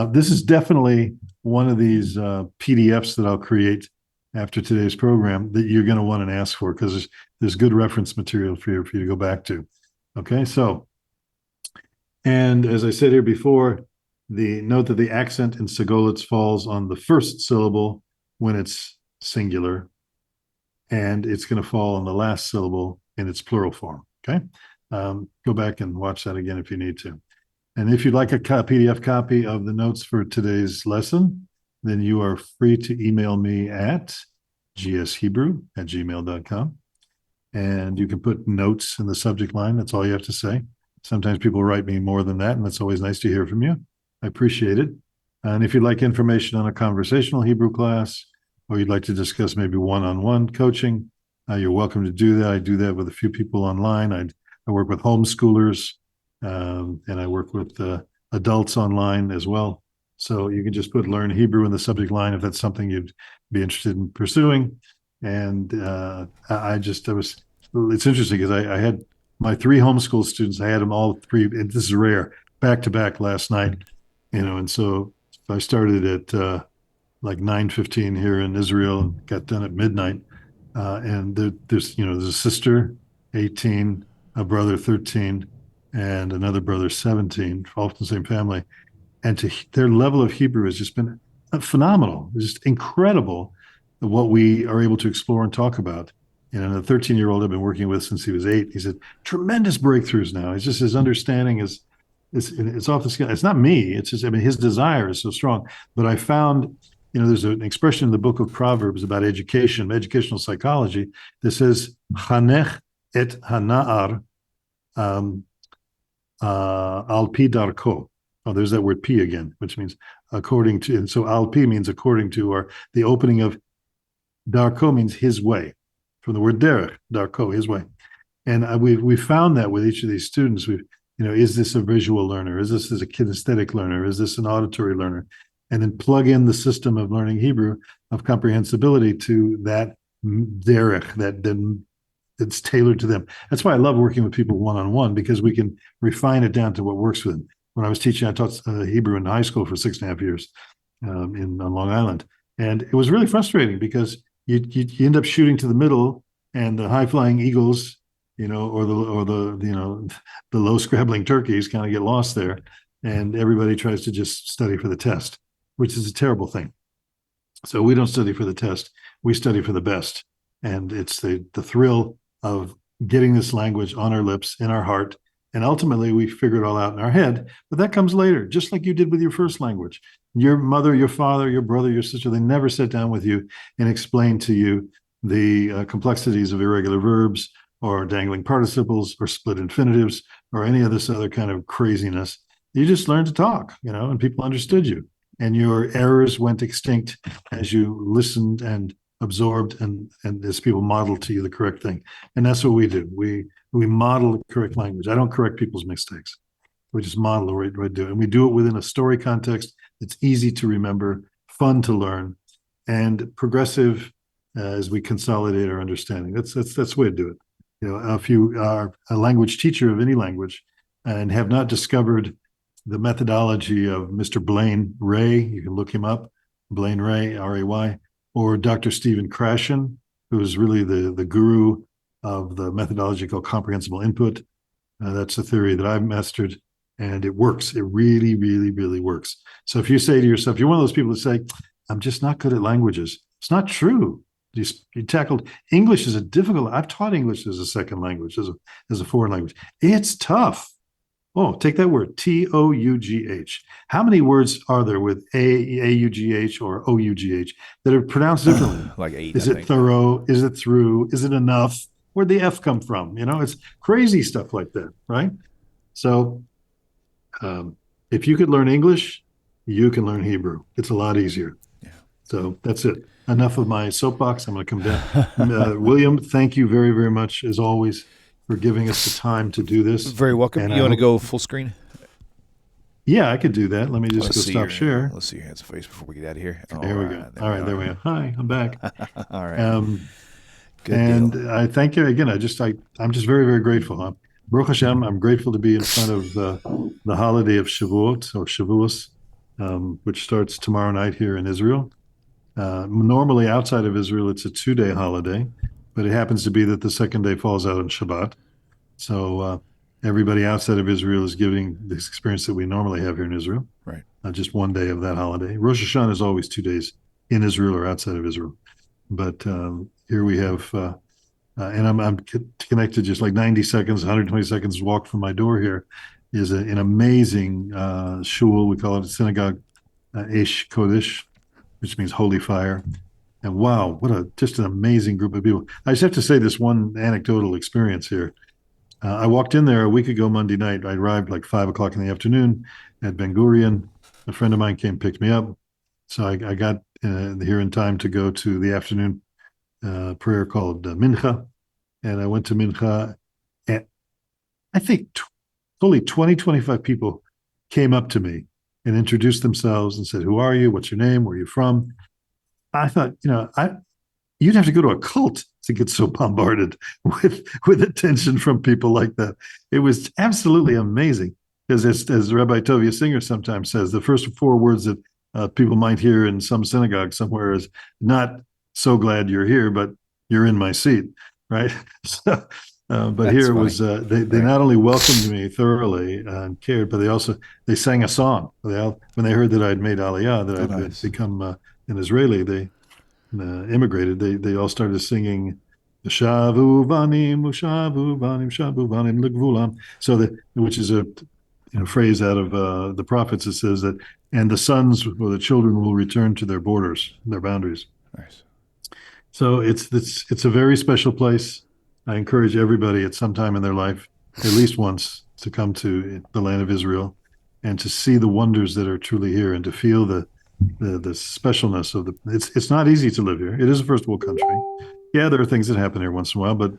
this is definitely one of these PDFs that I'll create after today's program that you're going to want to ask for, because there's good reference material for you to go back to. Okay, so, and as I said here before, note that the accent in Segolets falls on the first syllable when it's singular, and it's going to fall on the last syllable in its plural form. Okay, go back and watch that again if you need to. And if you'd like a PDF copy of the notes for today's lesson, then you are free to email me at gshebrew@gmail.com. And you can put notes in the subject line. That's all you have to say. Sometimes people write me more than that, and that's always nice to hear from you. I appreciate it. And if you'd like information on a conversational Hebrew class, or you'd like to discuss maybe one-on-one coaching, you're welcome to do that. I do that with a few people online. I work with homeschoolers, and I work with adults online as well. So you can just put Learn Hebrew in the subject line if that's something you'd be interested in pursuing. And it's interesting because I had my 3 homeschool students, I had them all 3, and this is rare, back to back last night, and so I started at like 9:15 here in Israel and got done at midnight. And there's a sister, 18, a brother, 13, and another brother, 17, all from the same family. And their level of Hebrew has just been phenomenal. It's just incredible what we are able to explore and talk about. And the 13-year-old I've been working with since he was 8, he said, tremendous breakthroughs now. It's just his understanding is it's off the scale. It's not me. It's just, his desire is so strong. But I found, there's an expression in the book of Proverbs about education, educational psychology, that says, Chanech et hana'ar al pi darko. Oh, there's that word P again, which means according to, and so al P means according to, or the opening of darko means his way, from the word derech, darko, his way. And we found that with each of these students, is this a visual learner? Is this a kinesthetic learner? Is this an auditory learner? And then plug in the system of learning Hebrew of comprehensibility to that derech, that's tailored to them. That's why I love working with people one-on-one, because we can refine it down to what works for them. When I was teaching, I taught Hebrew in high school for 6.5 years on Long Island. And it was really frustrating because you end up shooting to the middle, and the high-flying eagles, or the low scrabbling turkeys kind of get lost there, and everybody tries to just study for the test, which is a terrible thing. So we don't study for the test; we study for the best, and it's the thrill of getting this language on our lips, in our heart, and ultimately we figure it all out in our head. But that comes later, just like you did with your first language. Your mother, your father, your brother, your sister—they never sat down with you and explained to you the complexities of irregular verbs, or dangling participles, or split infinitives, or any of this other kind of craziness. You just learned to talk, and people understood you. And your errors went extinct as you listened and absorbed, and as people modeled to you the correct thing. And that's what we do. We model the correct language. I don't correct people's mistakes. We just model the right way to do it. And we do it within a story context that's easy to remember, fun to learn, and progressive as we consolidate our understanding. That's the way to do it. If you are a language teacher of any language and have not discovered the methodology of Mr. Blaine Ray, you can look him up, Blaine Ray, R-A-Y, or Dr. Stephen Krashen, who's really the guru of the methodology called comprehensible input. That's a theory that I've mastered, and it works. It really, really, really works. So if you say to yourself, you're one of those people that say, I'm just not good at languages. It's not true. You tackled English is I've taught English as a second language, as a foreign language. It's tough. Oh, take that word, T-O-U-G-H. How many words are there with A-U-G-H or O-U-G-H that are pronounced differently? Like 8. Is it thorough? Is it through? Is it enough? Where'd the F come from? It's crazy stuff like that, right? So if you could learn English, you can learn Hebrew. It's a lot easier. Yeah. So that's it. Enough of my soapbox. I'm going to come down. William, thank you very, very much, as always, for giving us the time to do this. Very welcome. And you want to go full screen? Yeah, I could do that. Let me just go stop share. Let's see your hands and face before we get out of here. There we go. All right, there we go. Hi, I'm back. All right. Good and deal. I thank you again. I'm just very, very grateful. Baruch Hashem, I'm grateful to be in front of the holiday of Shavuot, or Shavuos, which starts tomorrow night here in Israel. Normally outside of Israel, it's a 2-day holiday, but it happens to be that the second day falls out on Shabbat. So everybody outside of Israel is giving this experience that we normally have here in Israel. Right. Just one day of that holiday. Rosh Hashanah is always 2 days in Israel or outside of Israel. But here we have, and I'm connected just like 90 seconds, 120 seconds walk from my door here, is an amazing shul. We call it a synagogue, Eish Kodesh, which means holy fire. And wow, just an amazing group of people. I just have to say this one anecdotal experience here. I walked in there a week ago Monday night. I arrived like 5 o'clock in the afternoon at Ben Gurion. A friend of mine came picked me up. So I got here in time to go to the afternoon prayer called Mincha. And I went to Mincha. And I think fully 20, 25 people came up to me and introduced themselves and said, who are you? What's your name? Where are you from? I thought, you'd have to go to a cult to get so bombarded with attention from people like that. It was absolutely amazing. Because as Rabbi Tovia Singer sometimes says, the first 4 words that people might hear in some synagogue somewhere is not so glad you're here, but you're in my seat, right? So, but That's here funny. was they not only welcomed me thoroughly and cared, but they sang a song. When they heard that I'd made Aliyah, that I'd become an Israeli, they immigrated. They all started singing Shavu Vanim, Shavu Vanim, Shavu Vanim Legvulam. So which is a phrase out of the prophets that says that, and the sons or the children will return to their borders, their boundaries. Nice. So it's a very special place. I encourage everybody at some time in their life, at least once, to come to the land of Israel and to see the wonders that are truly here, and to feel the specialness of it's not easy to live here. It is a first world country. Yeah, there are things that happen here once in a while, but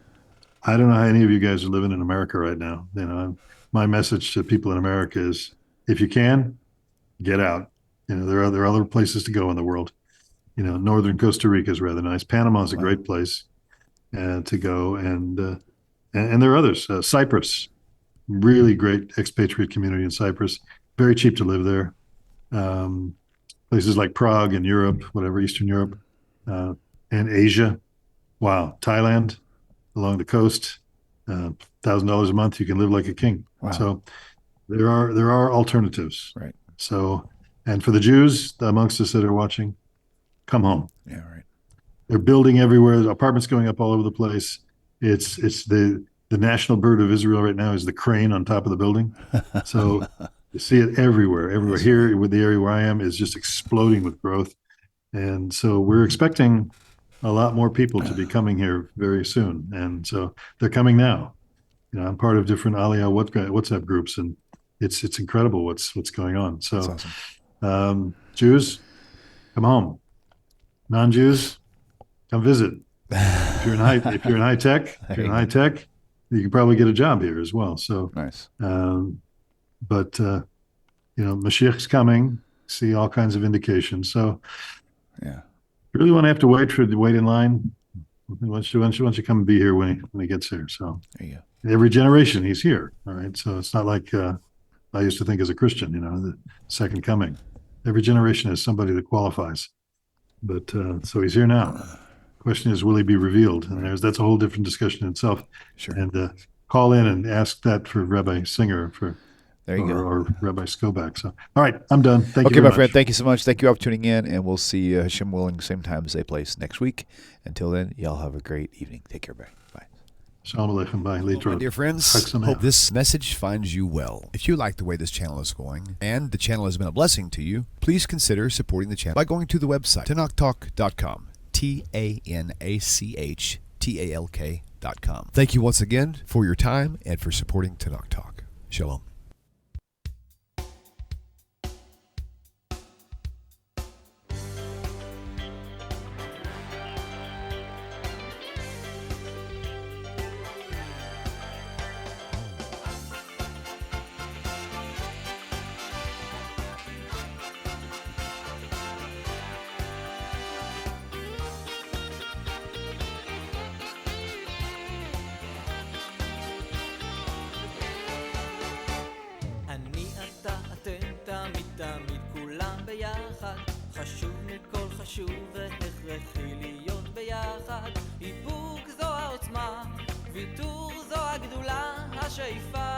I don't know how any of you guys are living in America right now. my message to people in America is, if you can, get out. There are other places to go in the world. Northern Costa Rica is rather nice. Panama is a great place to go, and there are others. Cyprus, really great expatriate community in Cyprus. Very cheap to live there. Places like Prague in Europe, whatever, Eastern Europe, and Asia. Wow, Thailand along the coast, $1,000 a month, you can live like a king. Wow. So there are alternatives. Right. So, and for the Jews amongst us that are watching, come home. Yeah, right. They're building everywhere. Apartments going up all over the place. It's the national bird of Israel right now is the crane on top of the building. So you see it everywhere. Here with the area where I am is just exploding with growth. And so we're expecting a lot more people to be coming here very soon. And so they're coming now. I'm part of different Aliyah WhatsApp groups, and it's incredible what's going on. So That's awesome. Jews, come home. Non-Jews, come visit. If you're in high tech, you can probably get a job here as well. So Nice. But Mashiach's coming. See all kinds of indications. So Yeah. you really want to have to wait in line. Once you come and be here when he gets here. So There you go. every generation he's here. All right. So it's not like I used to think as a Christian, the second coming. Every generation has somebody that qualifies. But so he's here now. Question is, will he be revealed? And that's a whole different discussion in itself. Sure. And call in and ask that for Rabbi Singer There you go. or Rabbi Skobac. So, all right, I'm done. Thank you Okay, very my much. friend, thank you so much. Thank you all for tuning in, and we'll see you, Hashem willing, same time, same place next week. Until then, y'all have a great evening. Take care, bye. Bye. Shalom Aleichem. Bye. My Leitrot. dear friends, Chag Sameach. hope this message finds you well. If you like the way this channel is going, and the channel has been a blessing to you, please consider supporting the channel by going to the website, TaNachTalk.com, TaNachTalk.com. Thank you once again for your time and for supporting TaNaCh Talk. Shalom. חשוב מכל חשוב והכרחי להיות ביחד. איפוק זו העוצמה, ויתור זו הגדולה, השאיפה